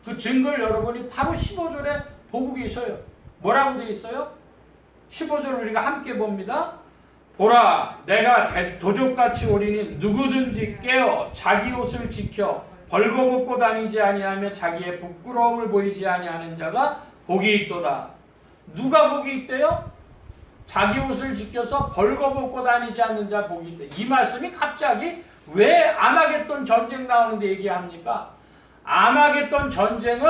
그 증거를 여러분이 바로 15절에 보고 계셔요. 뭐라고 되어 있어요? 15절 우리가 함께 봅니다. 보라 내가 도적같이 오리니 누구든지 깨어 자기 옷을 지켜 벌거벗고 다니지 아니하며 자기의 부끄러움을 보이지 아니하는 자가 복이 있도다. 누가 복이 있대요? 자기 옷을 지켜서 벌거벗고 다니지 않는 자 복이 있대. 이 말씀이 갑자기 왜 아마겟돈 전쟁 나오는데 얘기합니까? 아마겟돈 전쟁은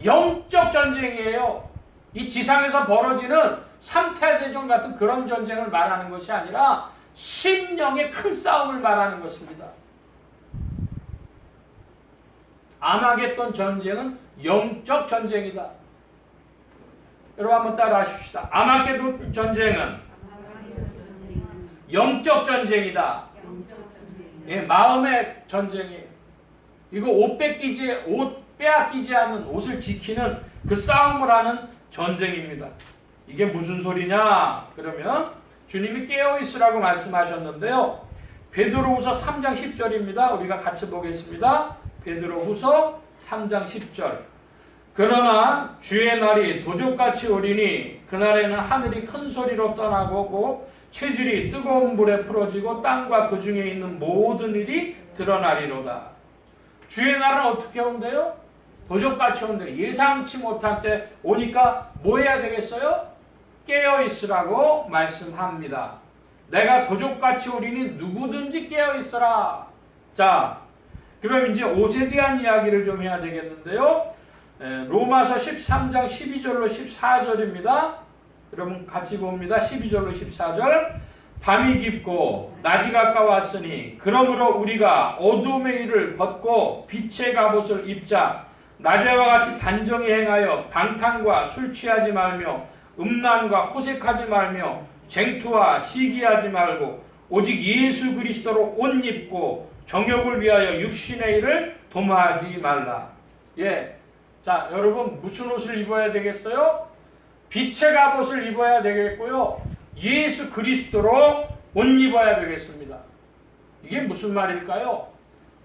영적 전쟁이에요. 이 지상에서 벌어지는 3차 대전 같은 그런 전쟁을 말하는 것이 아니라 심령의 큰 싸움을 말하는 것입니다. 아마겟돈 전쟁은 영적 전쟁이다. 여러분 한번 따라 하십시다. 아마겟돈 전쟁은 영적 전쟁이다. 예, 마음의 전쟁이에요. 이거 옷 뺏기지, 옷 빼앗기지 않는 옷을 지키는 그 싸움을 하는 전쟁입니다. 이게 무슨 소리냐? 그러면 주님이 깨어있으라고 말씀하셨는데요. 베드로후서 3장 10절입니다. 우리가 같이 보겠습니다. 베드로후서 3장 10절. 그러나 주의 날이 도적같이 오리니 그날에는 하늘이 큰 소리로 떠나고 체질이 뜨거운 불에 풀어지고 땅과 그 중에 있는 모든 일이 드러나리로다. 주의 날은 어떻게 온대요? 도적같이 온대요. 예상치 못할 때 오니까 뭐 해야 되겠어요? 깨어있으라고 말씀합니다. 내가 도적같이 오리니 누구든지 깨어있으라. 자, 그럼 이제 옷에 대한 이야기를 좀 해야 되겠는데요. 로마서 13장 12절로 14절입니다. 여러분 같이 봅니다. 12절로 14절. 밤이 깊고 낮이 가까웠으니 그러므로 우리가 어둠의 일을 벗고 빛의 갑옷을 입자. 낮에와 같이 단정히 행하여 방탕과 술 취하지 말며 음란과 호색하지 말며 쟁투와 시기하지 말고 오직 예수 그리스도로 옷 입고 정욕을 위하여 육신의 일을 도모하지 말라. 예. 자, 여러분 무슨 옷을 입어야 되겠어요? 빛의 갑옷을 입어야 되겠고요. 예수 그리스도로 옷 입어야 되겠습니다. 이게 무슨 말일까요?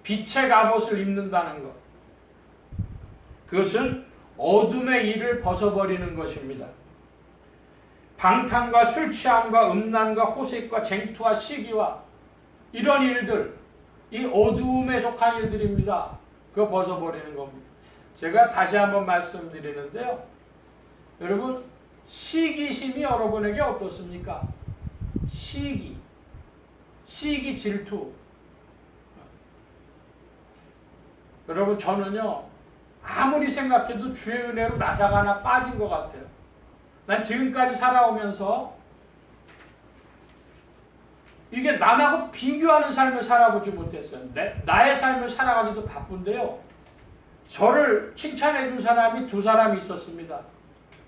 빛의 갑옷을 입는다는 것. 그것은 어둠의 일을 벗어버리는 것입니다. 방탕과 술 취함과 음란과 호색과 쟁투와 시기와 이런 일들, 이 어둠에 속한 일들입니다. 그거 벗어버리는 겁니다. 제가 다시 한번 말씀드리는데요. 여러분, 시기심이 여러분에게 어떻습니까? 시기, 질투. 여러분, 저는요, 아무리 생각해도 주의 은혜로 나사가 하나 빠진 것 같아요. 난 지금까지 살아오면서 이게 남하고 비교하는 삶을 살아보지 못했어요. 나의 삶을 살아가기도 바쁜데요. 저를 칭찬해 준 사람이 두 사람이 있었습니다.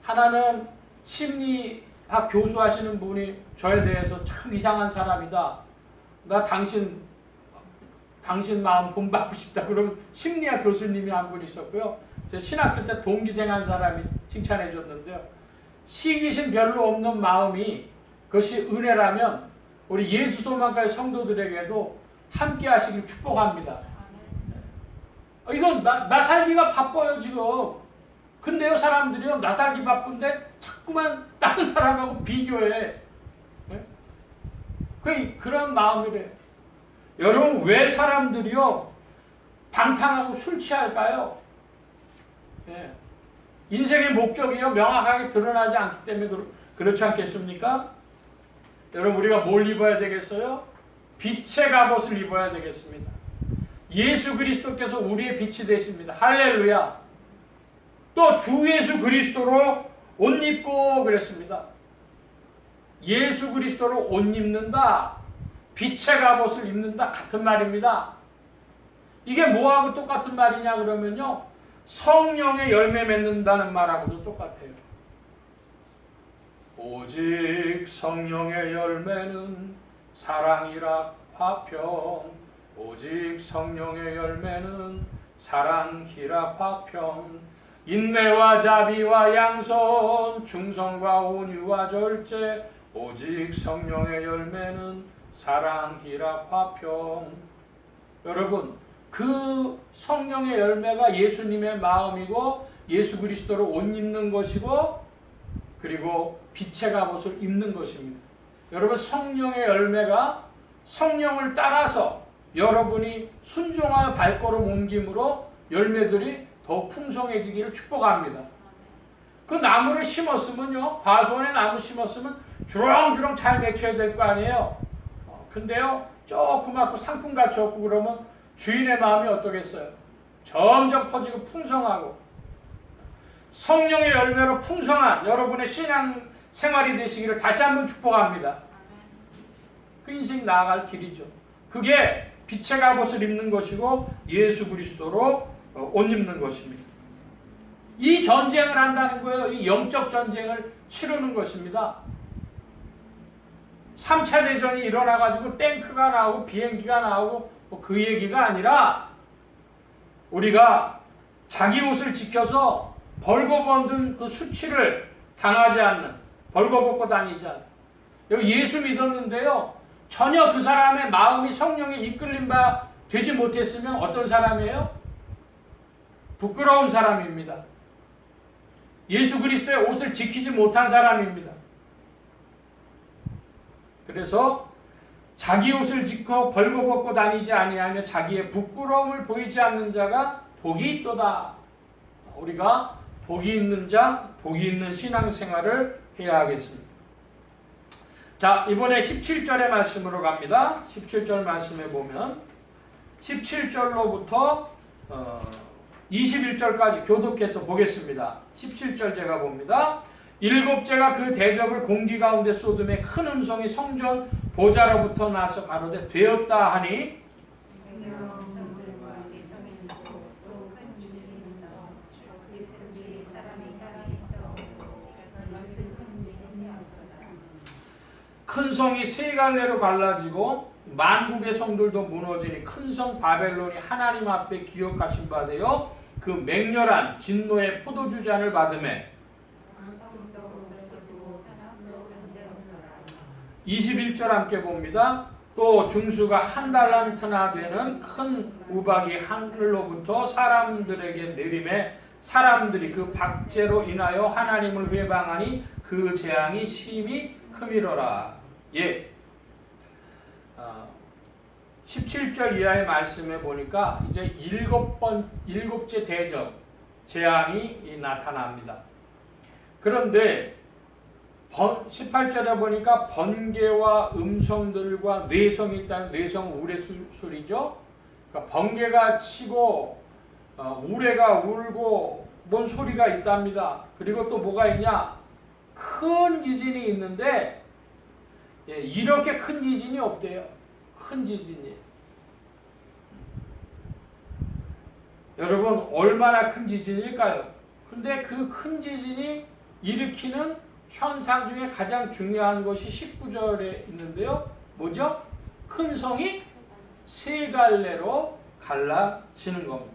하나는 심리학 교수하시는 분이 저에 대해서 참 이상한 사람이다. 나 당신 마음 본받고 싶다. 그러면 심리학 교수님이 한 분 있었고요. 제 신학교 때 동기생 한 사람이 칭찬해 줬는데요. 시기심 별로 없는 마음이 그것이 은혜라면 우리 예수 소망가의 성도들에게도 함께 하시길 축복합니다. 이건 나 살기가 바빠요 지금. 근데요 사람들이요 나 살기 바쁜데 자꾸만 다른 사람하고 비교해. 그런 마음이래요. 여러분 왜 사람들이요 방탕하고 술 취할까요? 인생의 목적이요 명확하게 드러나지 않기 때문에 그렇지 않겠습니까? 여러분 우리가 뭘 입어야 되겠어요? 빛의 갑옷을 입어야 되겠습니다. 예수 그리스도께서 우리의 빛이 되십니다. 할렐루야. 또 주 예수 그리스도로 옷 입고 그랬습니다. 예수 그리스도로 옷 입는다. 빛의 갑옷을 입는다. 같은 말입니다. 이게 뭐하고 똑같은 말이냐 그러면요. 성령의 열매 맺는다는 말하고도 똑같아요. 오직 성령의 열매는 사랑이라 화평. 오직 성령의 열매는 사랑, 희락, 화평. 인내와 자비와 양선, 충성과 온유와 절제. 오직 성령의 열매는 사랑, 희락, 화평. 여러분 그 성령의 열매가 예수님의 마음이고 예수 그리스도로 옷 입는 것이고 그리고 빛의 갑옷을 입는 것입니다. 여러분 성령의 열매가 성령을 따라서 여러분이 순종하여 발걸음 옮김으로 열매들이 더 풍성해지기를 축복합니다. 그 나무를 심었으면요 과수원에 나무 심었으면 주렁주렁 잘 맺혀야 될 거 아니에요. 근데요 조그맣고 상품같이 없고 그러면 주인의 마음이 어떠겠어요? 점점 커지고 풍성하고 성령의 열매로 풍성한 여러분의 신앙 생활이 되시기를 다시 한번 축복합니다. 그 인생 나아갈 길이죠. 그게 빛의 갑옷을 입는 것이고 예수 그리스도로 옷 입는 것입니다. 이 전쟁을 한다는 거예요. 이 영적 전쟁을 치르는 것입니다. 3차 대전이 일어나가지고 탱크가 나오고 비행기가 나오고 그 얘기가 아니라 우리가 자기 옷을 지켜서 벌거벗은 그 수치를 당하지 않는, 벌거벗고 다니지 않는. 여기 예수 믿었는데요, 전혀 그 사람의 마음이 성령에 이끌림 바 되지 못했으면 어떤 사람이에요? 부끄러운 사람입니다. 예수 그리스도의 옷을 지키지 못한 사람입니다. 그래서 자기 옷을 지켜 벌거벗고 다니지 아니하며 자기의 부끄러움을 보이지 않는 자가 복이 있도다. 우리가 복이 있는 자, 복이 있는 신앙생활을 해야 하겠습니다. 자, 이번에 17절의 말씀으로 갑니다. 17절 말씀에 보면 17절로부터 21절까지 교독해서 보겠습니다. 17절 제가 봅니다. 일곱째가 그 대접을 공기 가운데 쏟음에 큰 음성이 성전 보좌로부터 나서 가로되 되었다 하니 큰 성이 세 갈래로 갈라지고 만국의 성들도 무너지니 큰 성 바벨론이 하나님 앞에 기억하신 바 되어 그 맹렬한 진노의 포도주 잔을 받음에 21절 함께 봅니다. 또 중수가 한 달란트나 되는 큰 우박이 하늘로부터 사람들에게 내림에 사람들이 그 박제로 인하여 하나님을 회방하니 그 재앙이 심히 크미로라. 예. 17절 이하의 말씀에 보니까 이제 일곱째 대접 재앙이 나타납니다. 그런데 18절에 보니까 번개와 음성들과 뇌성이 있다는 뇌성 우레소리죠. 그러니까 번개가 치고 우레가 울고 뭔 소리가 있답니다. 그리고 또 뭐가 있냐? 큰 지진이 있는데 이렇게 큰 지진이 없대요. 큰 지진이. 여러분 얼마나 큰 지진일까요? 근데 그 큰 지진이 일으키는 현상 중에 가장 중요한 것이 19절에 있는데요. 뭐죠? 큰 성이 세 갈래로 갈라지는 겁니다.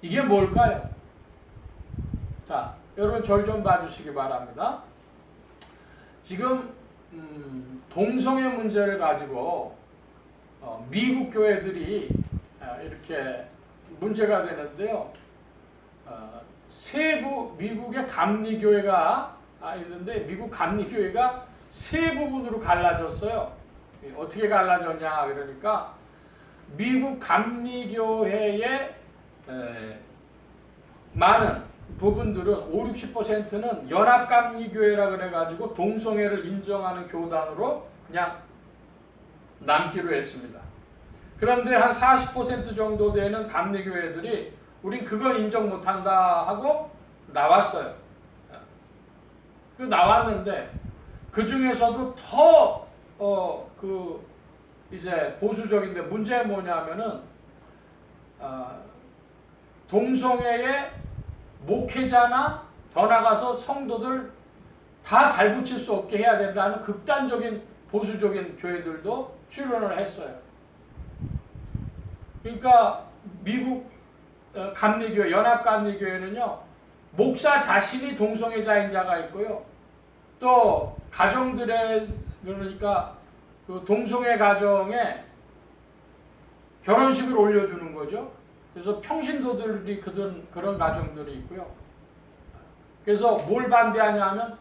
이게 뭘까요? 자, 여러분 절 좀 봐주시기 바랍니다. 지금 동성애 문제를 가지고 미국 교회들이 이렇게 문제가 되는데요. 세부 미국의 감리교회가 있는데 미국 감리교회가 세 부분으로 갈라졌어요. 어떻게 갈라졌냐 그러니까 미국 감리교회의 많은 부분들은 50-60%는 연합감리교회라 그래가지고 동성애를 인정하는 교단으로 그냥 남기로 했습니다. 그런데 한 40% 정도 되는 감리교회들이 우린 그건 인정 못한다 하고 나왔어요. 나왔는데 그 중에서도 더 이제 보수적인데 문제는 뭐냐면은 동성애의 목회자나 더 나가서 성도들 다 발붙일 수 없게 해야 된다는 극단적인 보수적인 교회들도 출연을 했어요. 그러니까 미국 감리교회, 연합감리교회는요, 목사 자신이 동성애자인 자가 있고요. 또 가정들의 그러니까 그 동성애 가정에 결혼식을 올려주는 거죠. 그래서 평신도들이 그런 가정들이 있고요. 그래서 뭘 반대하냐면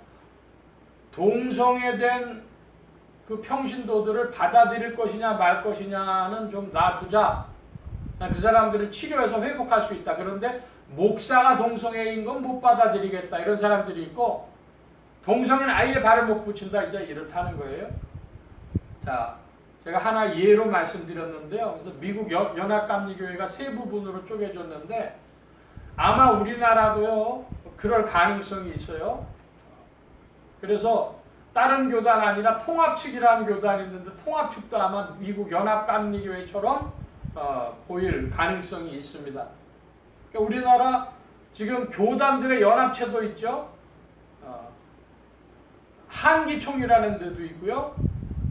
동성애된 그 평신도들을 받아들일 것이냐 말 것이냐는 좀 놔두자. 그 사람들을 치료해서 회복할 수 있다. 그런데 목사가 동성애인 건 못 받아들이겠다. 이런 사람들이 있고 동성애는 아예 발을 못 붙인다. 이제 이렇다는 거예요. 자, 제가 하나 예로 말씀드렸는데요. 그래서 미국 연합감리교회가 세 부분으로 쪼개졌는데 아마 우리나라도요 그럴 가능성이 있어요. 그래서 다른 교단 아니라 통합측이라는 교단이 있는데 통합측도 아마 미국 연합감리교회처럼 보일 가능성이 있습니다. 그러니까 우리나라 지금 교단들의 연합체도 있죠. 한기총이라는 데도 있고요.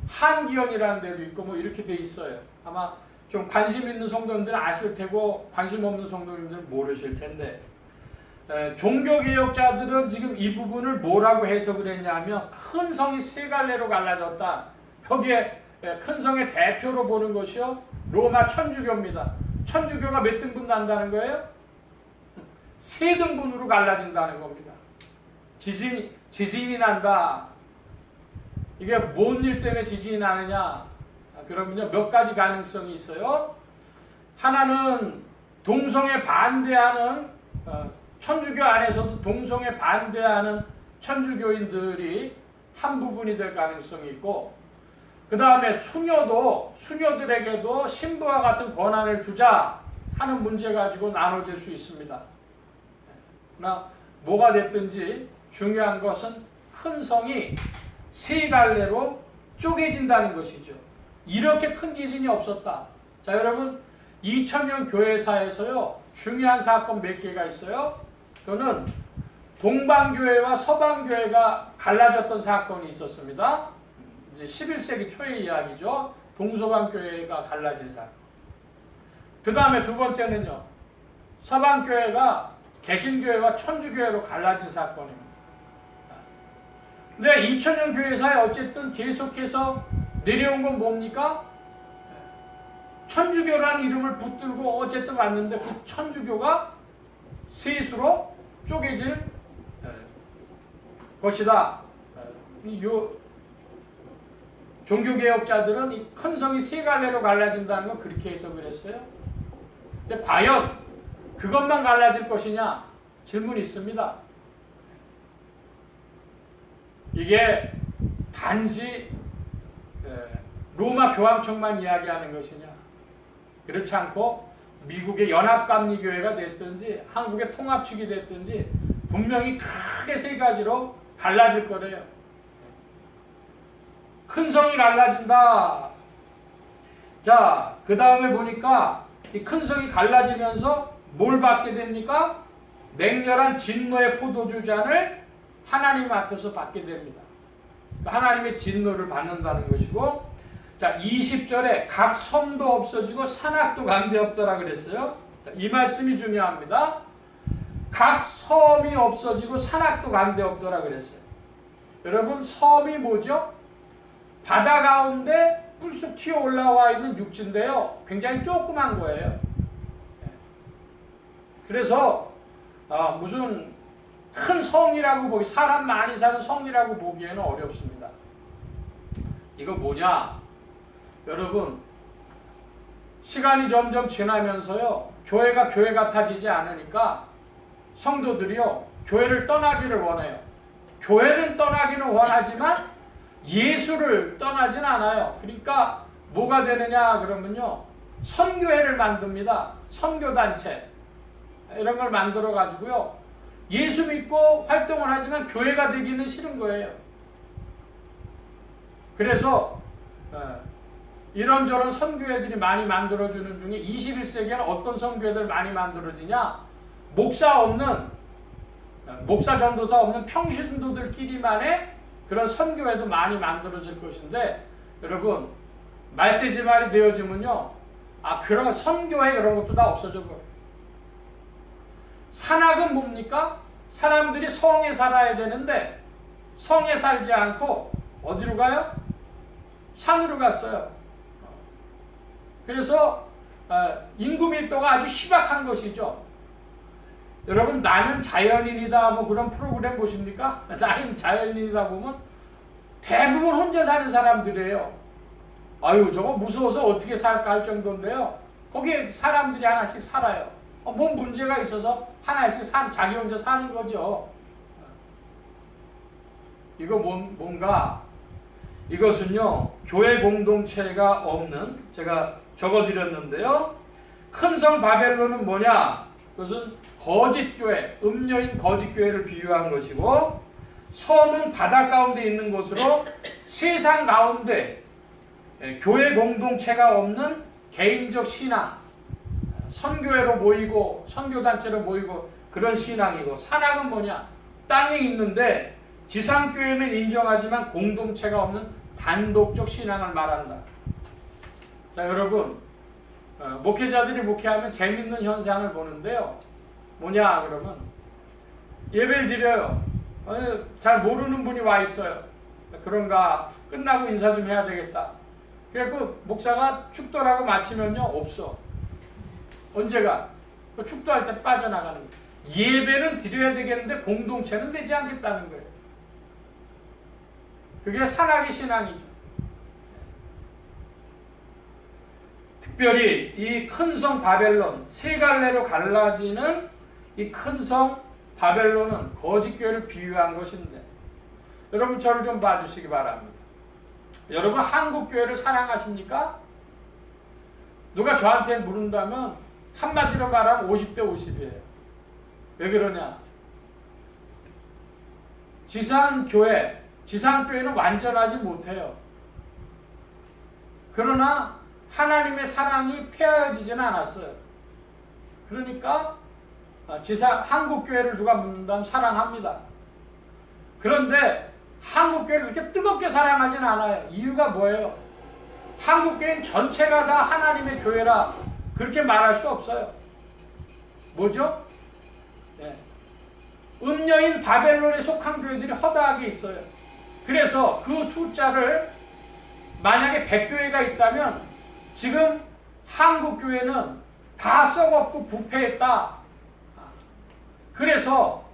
한기연이라는 데도 있고 뭐 이렇게 돼 있어요. 아마 좀 관심 있는 성도님들은 아실 테고 관심 없는 성도님들은 모르실 텐데 종교개혁자들은 지금 이 부분을 뭐라고 해석을 했냐면 큰 성이 세 갈래로 갈라졌다. 여기에 큰 성의 대표로 보는 것이요 로마 천주교입니다. 천주교가 몇 등분 난다는 거예요? 세 등분으로 갈라진다는 겁니다. 지진이 난다. 이게 뭔 일 때문에 지진이 나느냐? 그러면요 몇 가지 가능성이 있어요. 하나는 동성애 반대하는 천주교 안에서도 동성애 반대하는 천주교인들이 한 부분이 될 가능성이 있고, 그 다음에 수녀들에게도 신부와 같은 권한을 주자 하는 문제 가지고 나눠질 수 있습니다. 그러나 뭐가 됐든지 중요한 것은 큰 성이 세 갈래로 쪼개진다는 것이죠. 이렇게 큰 지진이 없었다. 자, 여러분 2000년 교회사에서요 중요한 사건 몇 개가 있어요. 그거는 동방교회와 서방교회가 갈라졌던 사건이 있었습니다. 이제 11세기 초의 이야기죠. 동서방교회가 갈라진 사건. 그 다음에 두 번째는요, 서방교회가 개신교회와 천주교회로 갈라진 사건입니다. 근데 2000년 교회사에 어쨌든 계속해서 내려온 건 뭡니까? 천주교라는 이름을 붙들고 어쨌든 왔는데 그 천주교가 셋으로 쪼개질 것이다. 종교개혁자들은 이 큰 성이 세 갈래로 갈라진다는 건 그렇게 해석을 했어요. 근데 과연 그것만 갈라질 것이냐? 질문이 있습니다. 이게 단지 로마 교황청만 이야기하는 것이냐? 그렇지 않고 미국의 연합감리교회가 됐든지 한국의 통합축이 됐든지 분명히 크게 세 가지로 갈라질 거래요. 큰 성이 갈라진다. 자, 그 다음에 보니까 이 큰 성이 갈라지면서 뭘 받게 됩니까? 맹렬한 진노의 포도주잔을 하나님 앞에서 받게 됩니다. 하나님의 진노를 받는다는 것이고, 자 20절에 각 섬도 없어지고 산악도 간데없더라 그랬어요. 자, 이 말씀이 중요합니다. 각 섬이 없어지고 산악도 간데없더라 그랬어요. 여러분 섬이 뭐죠? 바다 가운데 뿔쑥 튀어 올라와 있는 육지인데요. 굉장히 조그만 거예요. 그래서 무슨 큰 성이라고 보기, 사람 많이 사는 성이라고 보기에는 어렵습니다. 이거 뭐냐? 여러분 시간이 점점 지나면서요 교회가 교회 같아지지 않으니까 성도들이요 교회를 떠나기를 원해요. 교회는 떠나기는 원하지만 예수를 떠나진 않아요. 그러니까 뭐가 되느냐 그러면요 선교회를 만듭니다. 선교단체 이런 걸 만들어 가지고요 예수 믿고 활동을 하지만 교회가 되기는 싫은 거예요. 그래서 이런저런 선교회들이 많이 만들어주는 중에 21세기에는 어떤 선교회들 많이 만들어지냐? 목사 전도사 없는 평신도들끼리만의 그런 선교회도 많이 만들어질 것인데, 여러분 말세지 말이 되어지면요 그런 선교회 그런 것도 다 없어져 버려요. 산악은 뭡니까? 사람들이 성에 살아야 되는데 성에 살지 않고 어디로 가요? 산으로 갔어요. 그래서 인구 밀도가 아주 희박한 것이죠. 여러분 나는 자연인이다 뭐 그런 프로그램 보십니까? 나는 자연인이다 보면 대부분 혼자 사는 사람들이에요. 아유 저거 무서워서 어떻게 살까 할 정도인데요. 거기에 사람들이 하나씩 살아요. 뭔 문제가 있어서 하나씩 자기 혼자 사는 거죠. 이거 뭔가 이것은요 교회 공동체가 없는, 제가 적어드렸는데요. 큰 성 바벨론은 뭐냐? 그것은 거짓교회, 음녀인 거짓교회를 비유한 것이고, 섬은 바다 가운데 있는 곳으로 세상 가운데 교회 공동체가 없는 개인적 신앙, 선교회로 모이고 선교단체로 모이고 그런 신앙이고, 산악은 뭐냐? 땅에 있는데 지상교회는 인정하지만 공동체가 없는 단독적 신앙을 말한다. 자 여러분 목회자들이 목회하면 재밌는 현상을 보는데요. 뭐냐 그러면 예배를 드려요. 잘 모르는 분이 와 있어요. 그런가 끝나고 인사 좀 해야 되겠다. 그래서 목사가 축도라고 마치면요 없어. 언제가? 축도할 때 빠져나가는 거예요. 예배는 드려야 되겠는데 공동체는 되지 않겠다는 거예요. 그게 산악의 신앙이죠. 특별히 이 큰 성 바벨론, 세 갈래로 갈라지는 이 큰 성 바벨론은 거짓교회를 비유한 것인데, 여러분 저를 좀 봐주시기 바랍니다. 여러분 한국교회를 사랑하십니까? 누가 저한테 물은다면 한마디로 말하면 50대 50이에요. 왜 그러냐? 지상교회는 완전하지 못해요. 그러나 하나님의 사랑이 폐하여지지는 않았어요. 그러니까 한국교회를 누가 묻는다면 사랑합니다. 그런데 한국교회를 그렇게 뜨겁게 사랑하진 않아요. 이유가 뭐예요? 한국교회는 전체가 다 하나님의 교회라 그렇게 말할 수 없어요. 뭐죠? 네. 음녀인 바벨론에 속한 교회들이 허다하게 있어요. 그래서 그 숫자를 만약에 100교회가 있다면 지금 한국교회는 다 썩었고 부패했다. 그래서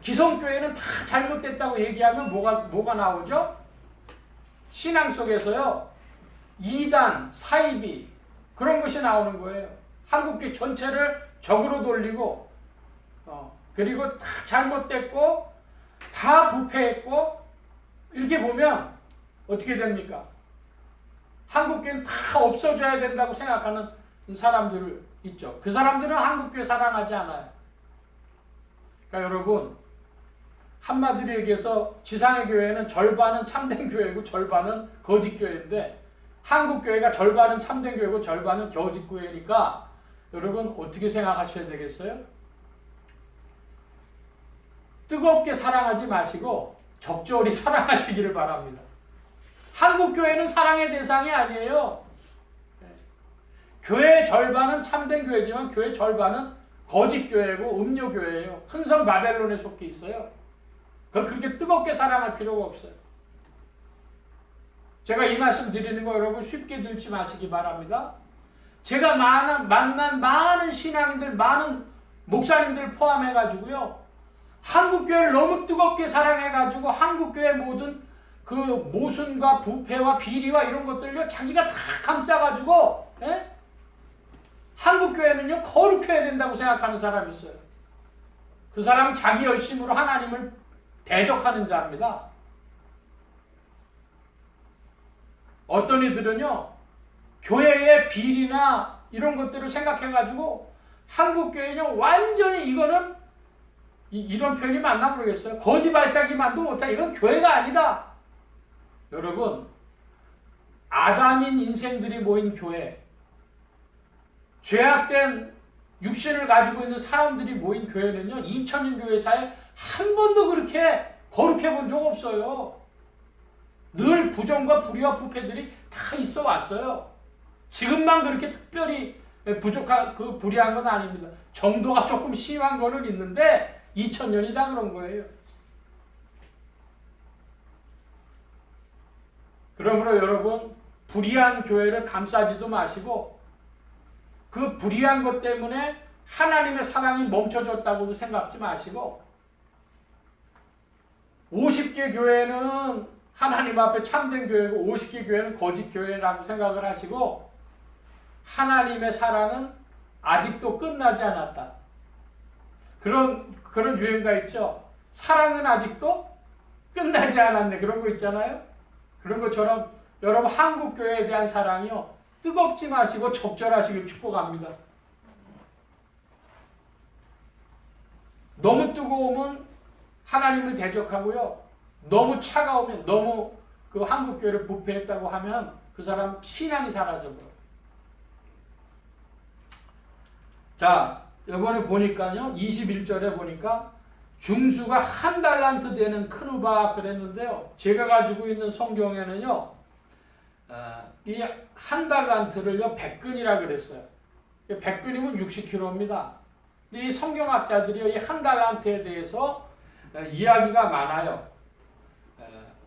기성교회는 다 잘못됐다고 얘기하면 뭐가 나오죠? 신앙 속에서요. 이단, 사이비 그런 것이 나오는 거예요. 한국교회 전체를 적으로 돌리고 그리고 다 잘못됐고 다 부패했고 이렇게 보면 어떻게 됩니까? 한국교회는 다 없어져야 된다고 생각하는 사람들 있죠. 그 사람들은 한국교회 사랑하지 않아요. 그러니까 여러분 한마디로 얘기해서 지상의 교회는 절반은 참된 교회고 절반은 거짓 교회인데 한국교회가 절반은 참된 교회고 절반은 거짓 교회니까 여러분 어떻게 생각하셔야 되겠어요? 뜨겁게 사랑하지 마시고 적절히 사랑하시기를 바랍니다. 한국교회는 사랑의 대상이 아니에요. 교회의 절반은 참된 교회지만 교회의 절반은 거짓 교회고 음료 교회예요. 큰 성 바벨론에 속해 있어요. 그걸 그렇게 뜨겁게 사랑할 필요가 없어요. 제가 이 말씀 드리는 거 여러분 쉽게 들지 마시기 바랍니다. 제가 만난 많은 신앙인들, 많은 목사님들 포함해가지고요. 한국교회를 너무 뜨겁게 사랑해가지고 한국교회 모든 그 모순과 부패와 비리와 이런 것들요 자기가 다 감싸가지고 한국교회는요 거룩해야 된다고 생각하는 사람이 있어요. 그 사람은 자기 열심으로 하나님을 대적하는 자입니다. 어떤 이들은요 교회의 비리나 이런 것들을 생각해가지고 한국교회는 완전히 이거는 이런 표현이 맞나 모르겠어요. 거지발사기만도 못해. 이건 교회가 아니다. 여러분 아담인 인생들이 모인 교회, 죄악된 육신을 가지고 있는 사람들이 모인 교회는요 2000년 교회사에 한 번도 그렇게 거룩해 본 적 없어요. 늘 부정과 불의와 부패들이 다 있어 왔어요. 지금만 그렇게 특별히 불의한 건 아닙니다. 정도가 조금 심한 거는 있는데 2000년이 다 그런 거예요. 그러므로 여러분 불의한 교회를 감싸지도 마시고 그 불의한 것 때문에 하나님의 사랑이 멈춰졌다고도 생각지 마시고 50개 교회는 하나님 앞에 참된 교회고 50개 교회는 거짓 교회라고 생각을 하시고 하나님의 사랑은 아직도 끝나지 않았다. 그런 유행가 있죠. 사랑은 아직도 끝나지 않았네. 그런 거 있잖아요. 그런 것처럼 여러분 한국교회에 대한 사랑이요. 뜨겁지 마시고 적절하시길 축복합니다. 너무 뜨거우면 하나님을 대적하고요. 너무 차가우면 너무 그 한국교회를 부패했다고 하면 그 사람 신앙이 사라져버려요. 자, 이번에 보니까요. 21절에 보니까 중수가 1달란트 되는 큰 우박 그랬는데요. 제가 가지고 있는 성경에는요. 이 한 달란트를요 100근이라 그랬어요. 100근이면 60kg입니다. 이 성경학자들이 이 한 달란트에 대해서 이야기가 많아요.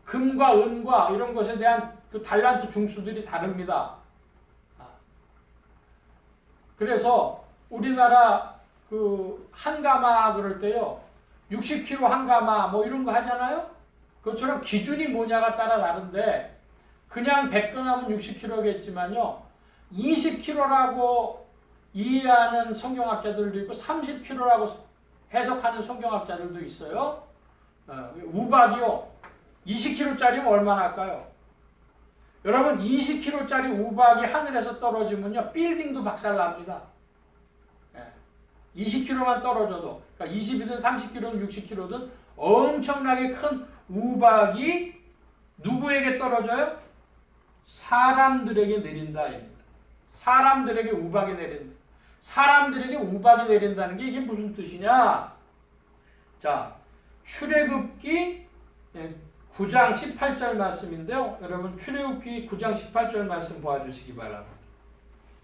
금과 은과 이런 것에 대한 그 달란트 중수들이 다릅니다. 그래서 우리나라 그 한가마 그럴 때요 60kg 한가마 뭐 이런 거 하잖아요. 그것처럼 기준이 뭐냐가 따라 다른데 그냥 100근하면 60kg겠지만요 20kg라고 이해하는 성경학자들도 있고 30kg라고 해석하는 성경학자들도 있어요. 우박이요 20kg짜리면 얼마나 할까요? 여러분 20kg짜리 우박이 하늘에서 떨어지면요 빌딩도 박살납니다. 20kg만 떨어져도 그러니까 20이든 30kg든 60kg든 엄청나게 큰 우박이 누구에게 떨어져요? 사람들에게 내린다입니다. 사람들에게 우박이 내린다. 사람들에게 우박이 내린다는 게 이게 무슨 뜻이냐? 자, 출애굽기 9장 18절 말씀인데요. 여러분 출애굽기 9장 18절 말씀 보아주시기 바랍니다.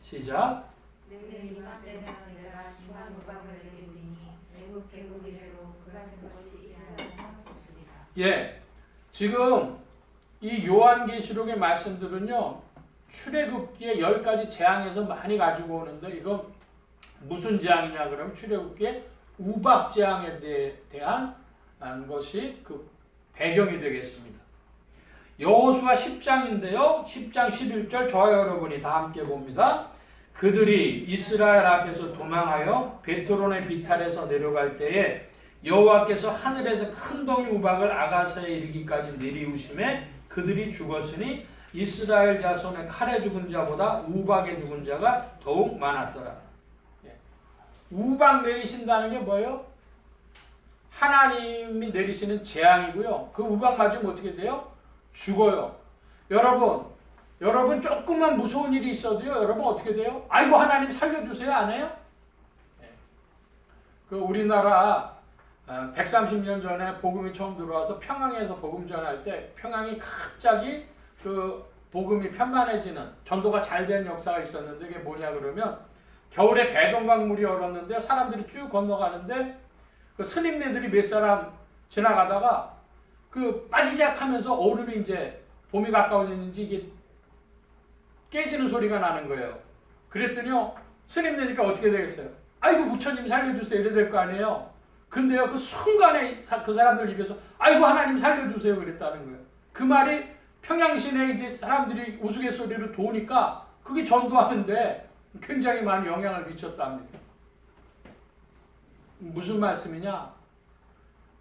시작. 너희는 이맘때면 내가 중한 우박을 내리리니 애굽 이래로 그 같은 것이 일어나는 것이니라. 예, 지금 이 요한계시록의 말씀들은요 출애굽기에 10가지 재앙에서 많이 가지고 오는데 이건 무슨 재앙이냐 그러면 출애굽기에 우박 재앙에 대한 것이 그 배경이 되겠습니다. 여호수아 10장인데요. 10장 11절 저와 여러분이 다 함께 봅니다. 그들이 이스라엘 앞에서 도망하여 베트론의 비탈에서 내려갈 때에 여호와께서 하늘에서 큰 덩이 우박을 아가사에 이르기까지 내리우심에 그들이 죽었으니 이스라엘 자손의 칼에 죽은 자보다 우박에 죽은 자가 더욱 많았더라. 우박 내리신다는 게 뭐예요? 하나님이 내리시는 재앙이고요. 그 우박 맞으면 어떻게 돼요? 죽어요. 여러분 조금만 무서운 일이 있어도요. 여러분 어떻게 돼요? 아이고 하나님 살려주세요 안 해요? 그 우리나라 130년 전에 복음이 처음 들어와서 평양에서 복음 전할 때 평양이 갑자기 그 복음이 편만해지는 전도가 잘 된 역사가 있었는데 그게 뭐냐 그러면 겨울에 대동강물이 얼었는데 사람들이 쭉 건너가는데 그 스님네들이 몇 사람 지나가다가 그 빠지작하면서 얼음이 이제 봄이 가까워지는지 이게 깨지는 소리가 나는 거예요. 그랬더니요 스님네니까 어떻게 되겠어요? 아이고 부처님 살려주세요 이래 될 거 아니에요. 근데요 그 순간에 그 사람들 입에서 아이고 하나님 살려주세요 그랬다는 거예요. 그 말이 평양시내 이제 사람들이 우스갯소리로 도니까 그게 전도하는데 굉장히 많은 영향을 미쳤답니다. 무슨 말씀이냐?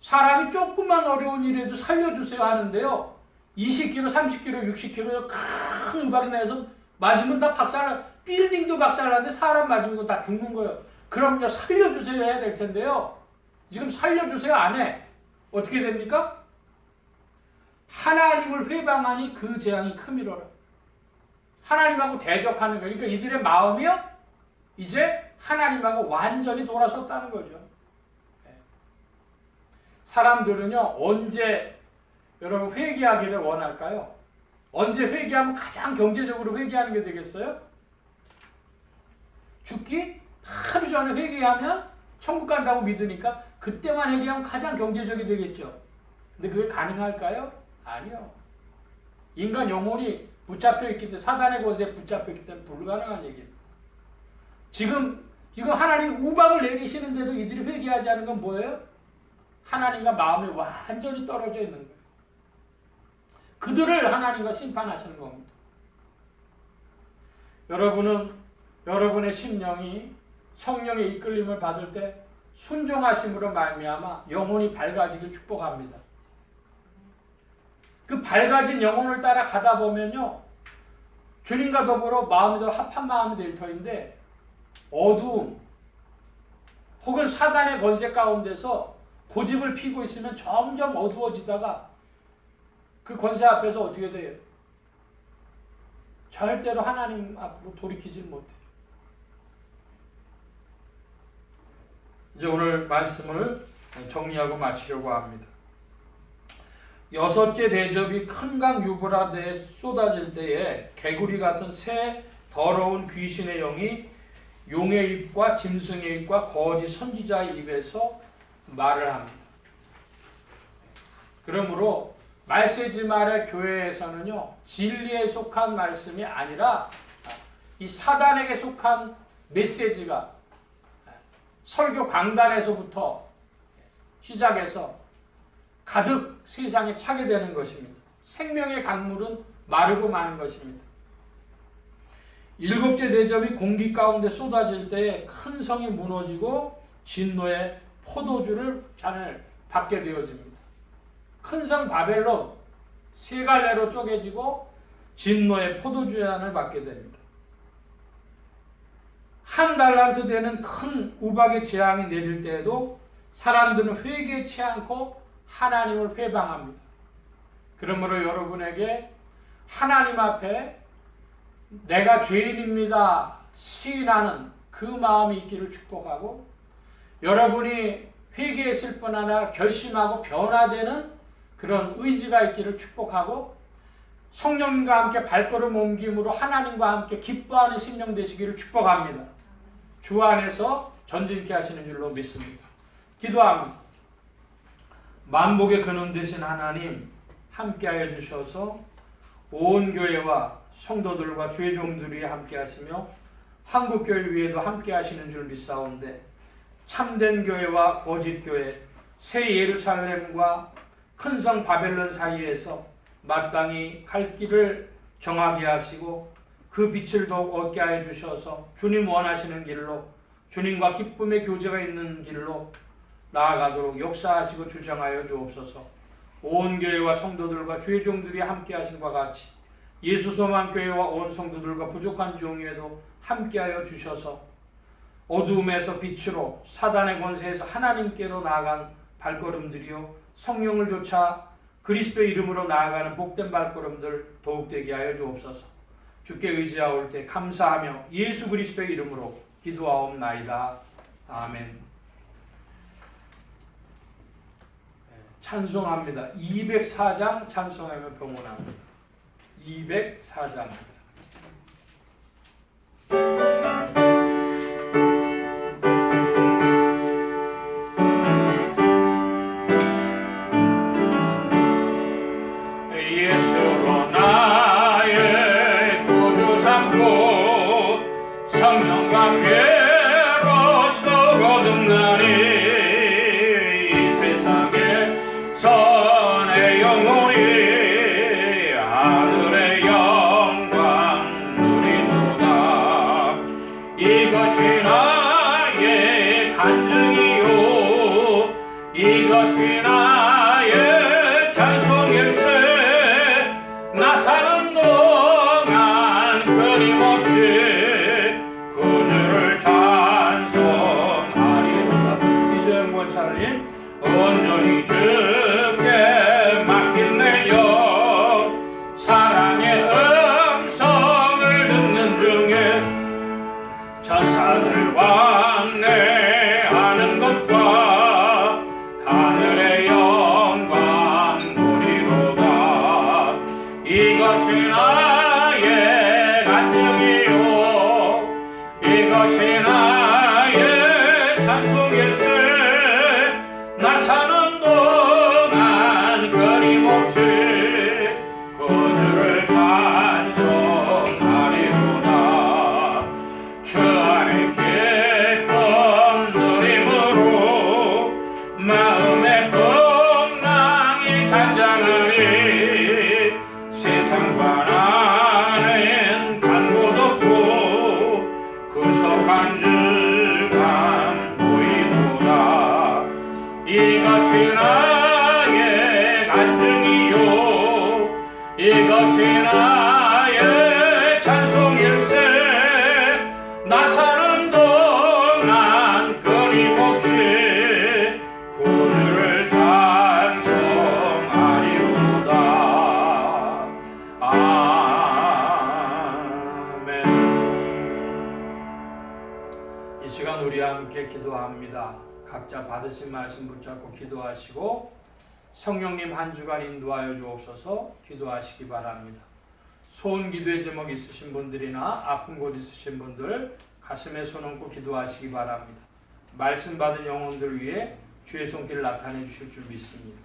사람이 조금만 어려운 일에도 살려주세요 하는데요. 20kg, 30kg, 60kg 큰 우박이 내서 맞으면 다 박살, 빌딩도 박살나는데 사람 맞으면 거 다 죽는 거예요. 그럼요 살려주세요 해야 될 텐데요. 지금 살려주세요 안 해. 어떻게 됩니까? 하나님을 회방하니 그 재앙이 크미로라. 하나님하고 대적하는 거예요. 그러니까 이들의 마음이요 이제 하나님하고 완전히 돌아섰다는 거죠. 사람들은요 언제 여러분 회개하기를 원할까요? 언제 회개하면 가장 경제적으로 회개하는 게 되겠어요? 죽기 하루 전에 회개하면 천국 간다고 믿으니까 그때만 회개하면 가장 경제적이 되겠죠. 근데 그게 가능할까요? 아니요. 인간 영혼이 붙잡혀 있기 때문에 사단의 권세에 붙잡혀 있기 때문에 불가능한 얘기입니다. 지금 이거 하나님 우박을 내리시는데도 이들이 회개하지 않은 건 뭐예요? 하나님과 마음이 완전히 떨어져 있는 거예요. 그들을 하나님과 심판하시는 겁니다. 여러분은 여러분의 심령이 성령의 이끌림을 받을 때 순종하심으로 말미암아 영혼이 밝아지길 축복합니다. 그 밝아진 영혼을 따라 가다 보면요 주님과 더불어 마음이 더 합한 마음이 될 터인데 어두움 혹은 사단의 권세 가운데서 고집을 피고 있으면 점점 어두워지다가 그 권세 앞에서 어떻게 돼요? 절대로 하나님 앞으로 돌이키질 못해요. 이제 오늘 말씀을 정리하고 마치려고 합니다. 여섯째 대접이 큰 강 유브라데에 쏟아질 때에 개구리 같은 새 더러운 귀신의 영이 용의 입과 짐승의 입과 거짓 선지자의 입에서 말을 합니다. 그러므로 말세지말의 교회에서는요, 진리에 속한 말씀이 아니라 이 사단에게 속한 메시지가 설교 강단에서부터 시작해서 가득 세상에 차게 되는 것입니다. 생명의 강물은 마르고 마는 것입니다. 일곱째 대접이 공기 가운데 쏟아질 때에 큰 성이 무너지고 진노의 포도주를 잔을 받게 되어집니다. 큰 성 바벨론 세 갈래로 쪼개지고 진노의 포도주 잔을 받게 됩니다. 한 달란트 되는 큰 우박의 재앙이 내릴 때에도 사람들은 회개치 않고 하나님을 회방합니다. 그러므로 여러분에게 하나님 앞에 내가 죄인입니다 시인하는 그 마음이 있기를 축복하고, 여러분이 회개했을 뿐 아니라 결심하고 변화되는 그런 의지가 있기를 축복하고, 성령님과 함께 발걸음 옮김으로 하나님과 함께 기뻐하는 심령 되시기를 축복합니다. 주 안에서 전진케 하시는 줄로 믿습니다. 기도합니다. 만복의 근원 되신 하나님 함께하여 주셔서 온 교회와 성도들과 주의 종들이 함께하시며 한국교회 위에도 함께하시는 줄 믿사온데, 참된 교회와 거짓 교회, 새 예루살렘과 큰 성 바벨론 사이에서 마땅히 갈 길을 정하게 하시고 그 빛을 더욱 얻게 하여 주셔서 주님 원하시는 길로, 주님과 기쁨의 교제가 있는 길로 나아가도록 역사하시고 주장하여 주옵소서. 온 교회와 성도들과 주의 종들이 함께 하신과 같이 예수 소망 교회와 온 성도들과 부족한 종에도 함께하여 주셔서 어두움에서 빛으로 사단의 권세에서 하나님께로 나아간 발걸음들이요 성령을 좇아 그리스도의 이름으로 나아가는 복된 발걸음들 더욱 되게 하여 주옵소서. 주께 의지하올 때 감사하며 예수 그리스도의 이름으로 기도하옵나이다. 아멘. 찬송합니다. 204장 찬송하며 병원합니다. 204장. 예수로 나의 구주 삼고 성령과 피로써 거듭나니 이 세상에 선의 영혼이 하늘의 영광 누리도다. 이것이 나의 간증이요 이것이 나의 찬송일세. 나 사는 동안 끊임없이 구주를 찬송하리로다. 이재영 권사님, 온전히 주께 맡긴 내 영, 사랑의 음성을 듣는 중에 천사들 왕래하는 것과 하늘의 영광 보리로다. 이것이 나의 간증이요 이것이 나의 찬송일세. 나 사는 동안 끊임없이 구주를 찬송하리로다. 주 안에 기쁨 누림으로 마음의 풍랑이 잔잔하니 세상과 나는 간곳 없고 구속한 주만 보이도다. 이것이 나의 간증이요 이것이 나의 찬송일세. 나 사는 동안 끊임없이 구주를 찬송하리로다. 아멘. 이 시간 우리 함께 기도합니다. 각자 받으신 말씀 붙잡고 기도하시고 성령님 한 주간 인도하여 주옵소서. 기도하시기 바랍니다. 소원 기도의 제목 있으신 분들이나 아픈 곳 있으신 분들 가슴에 손 얹고 기도하시기 바랍니다. 말씀 받은 영혼들 위해 주의 손길을 나타내 주실 줄 믿습니다.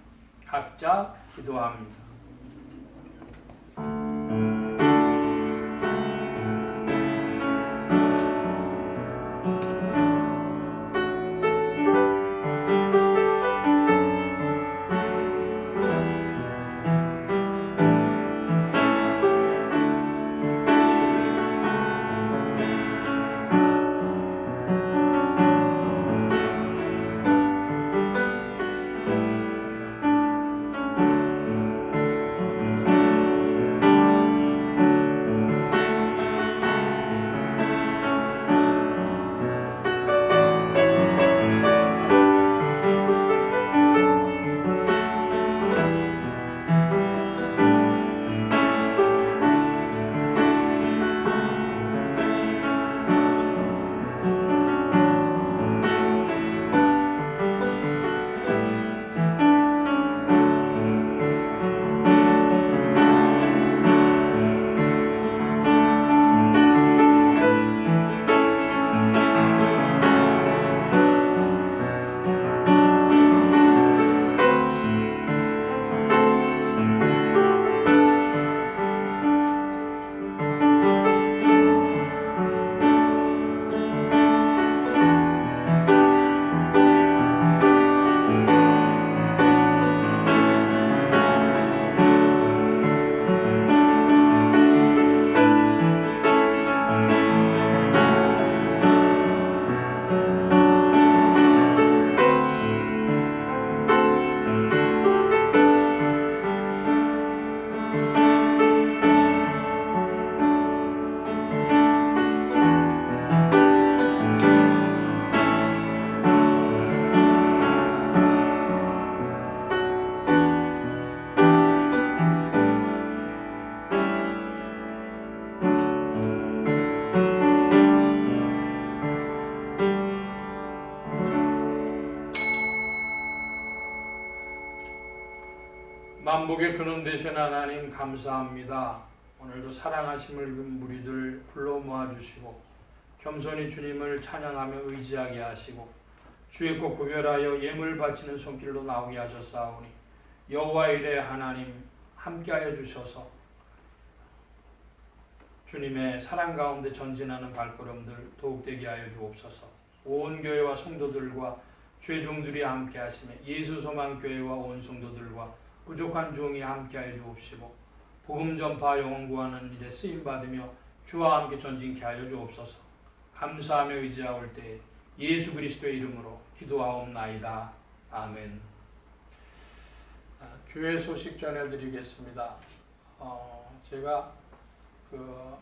각자 기도합니다. 만복의 근원 되신 하나님 감사합니다. 오늘도 사랑하심을 입은 무리들 불러 모아주시고 겸손히 주님을 찬양하며 의지하게 하시고 주의 것 구별하여 예물 바치는 손길로 나오게 하셨사오니 여호와 이레 하나님 함께하여 주셔서 주님의 사랑 가운데 전진하는 발걸음들 더욱 되게 하여 주옵소서. 온 교회와 성도들과 주의 종들이 함께 하시며 예수 소망 교회와 온 성도들과 부족한 종이 함께하여 주옵시고 복음 전파 영혼 구하는 일에 쓰임 받으며 주와 함께 전진케 하여 주옵소서. 감사하며 의지하올 때 예수 그리스도의 이름으로 기도하옵나이다. 아멘. 교회 소식 전해드리겠습니다. 제가 그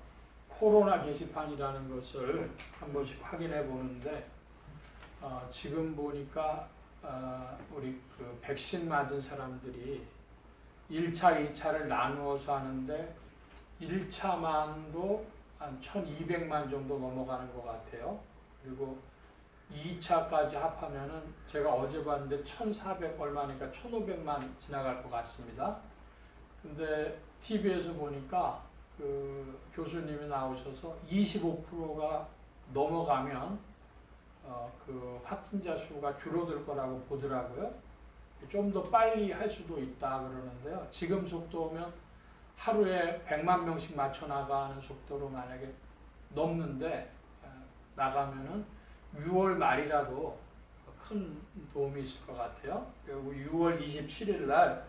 코로나 게시판이라는 것을 한 번씩 확인해 보는데 지금 보니까 우리 그 백신 맞은 사람들이 1차, 2차를 나누어서 하는데 1차만도 한 1200만 정도 넘어가는 것 같아요. 그리고 2차까지 합하면은 제가 어제 봤는데 1400 얼마니까 1500만 지나갈 것 같습니다. 근데 TV에서 보니까 그 교수님이 나오셔서 25%가 넘어가면 그 확진자 수가 줄어들 거라고 보더라고요. 좀 더 빨리 할 수도 있다 그러는데요. 지금 속도면 하루에 100만 명씩 맞춰 나가는 속도로 만약에 넘는데 나가면은 6월 말이라도 큰 도움이 있을 것 같아요. 그리고 6월 27일 날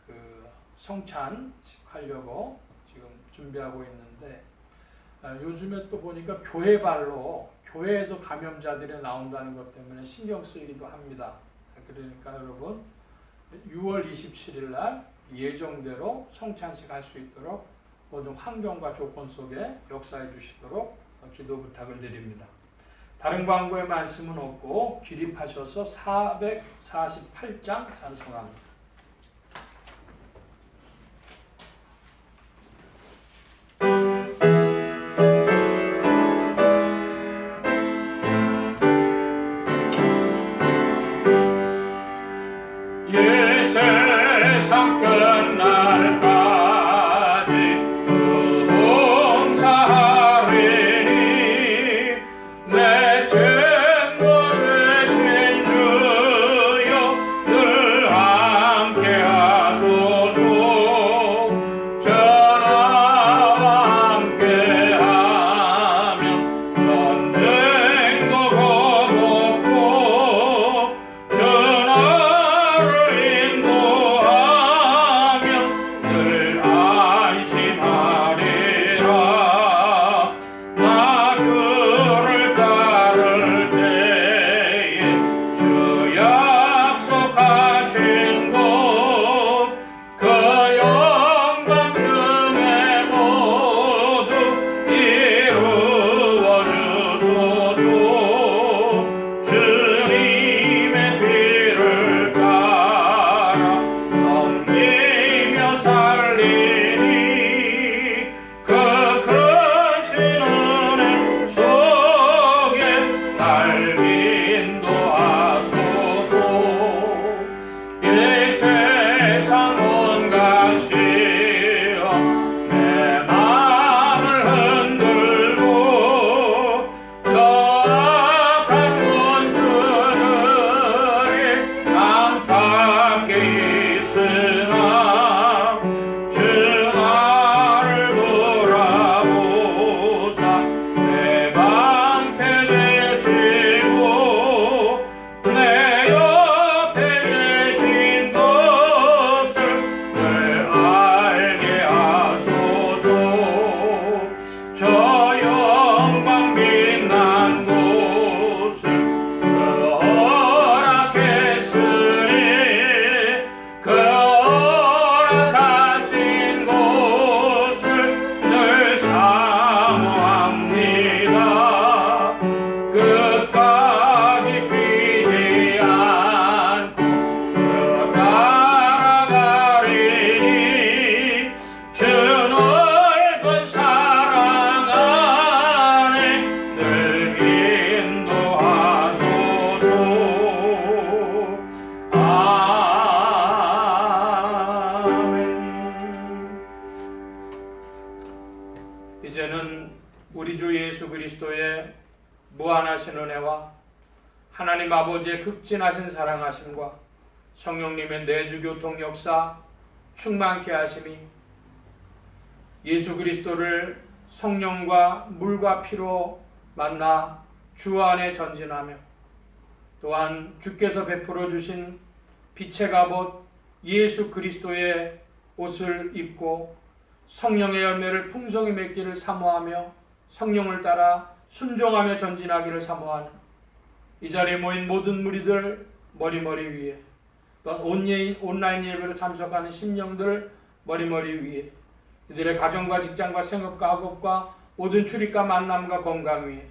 그 성찬식 하려고 지금 준비하고 있는데 요즘에 또 보니까 교회발로 교회에서 감염자들이 나온다는 것 때문에 신경 쓰이기도 합니다. 그러니까 여러분 6월 27일 날 예정대로 성찬식 할 수 있도록 모든 환경과 조건 속에 역사해 주시도록 기도 부탁을 드립니다. 다른 광고의 말씀은 없고 기립하셔서 448장 찬송합니다. 예 세상 끝날까지 주 봉사하리니 내 증거 되신 주여 늘 함께 하소서. 전하와 함께 하며 전쟁도 거듭고 전하를 인도하며 늘 안심하리라. 나 주를 따를 때에 주 약속하신 곳 그 영광 중에 모두 이루어 주소서. 주님의 피를 따라 섬기며 살리니 그 크신 은혜 속에 날 인도하소서. 이 세상 온 것이여 내 마음을 흔들고 저 악한 군수들이 안팎에 있으나 주 나를 돌아보사 내 방패 되시고 내 옆에 계신 것을 늘 알게 하소서. 저 영광 빛난 곳을 허락했으니 그 허락하신 곳을 늘 사모합니다. 끝까지 쉬지 않고 주 따라가리니 주 넓은 사랑 안에 늘 인도하소서. 아멘. 이제는 우리 주 예수 그리스도의 무한하신 은혜와 하나님 아버지의 극진하신 사랑하심과 성령님의 내주교통 역사 충만케 하심이 예수 그리스도를 성령과 물과 피로 만나 주 안에 전진하며 또한 주께서 베풀어 주신 빛의 갑옷 예수 그리스도의 옷을 입고 성령의 열매를 풍성히 맺기를 사모하며 성령을 따라 순종하며 전진하기를 사모하는 이 자리에 모인 모든 무리들 머리머리 위에 또한 온라인 예배로 참석하는 심령들 머리머리 위에 이들의 가정과 직장과 생업과 학업과 모든 출입과 만남과 건강 위에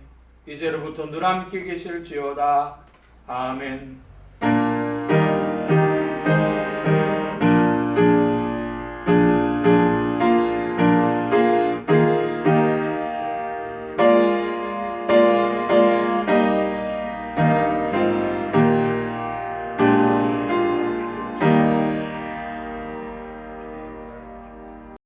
이제로부터 늘 함께 계실지어다. 아멘.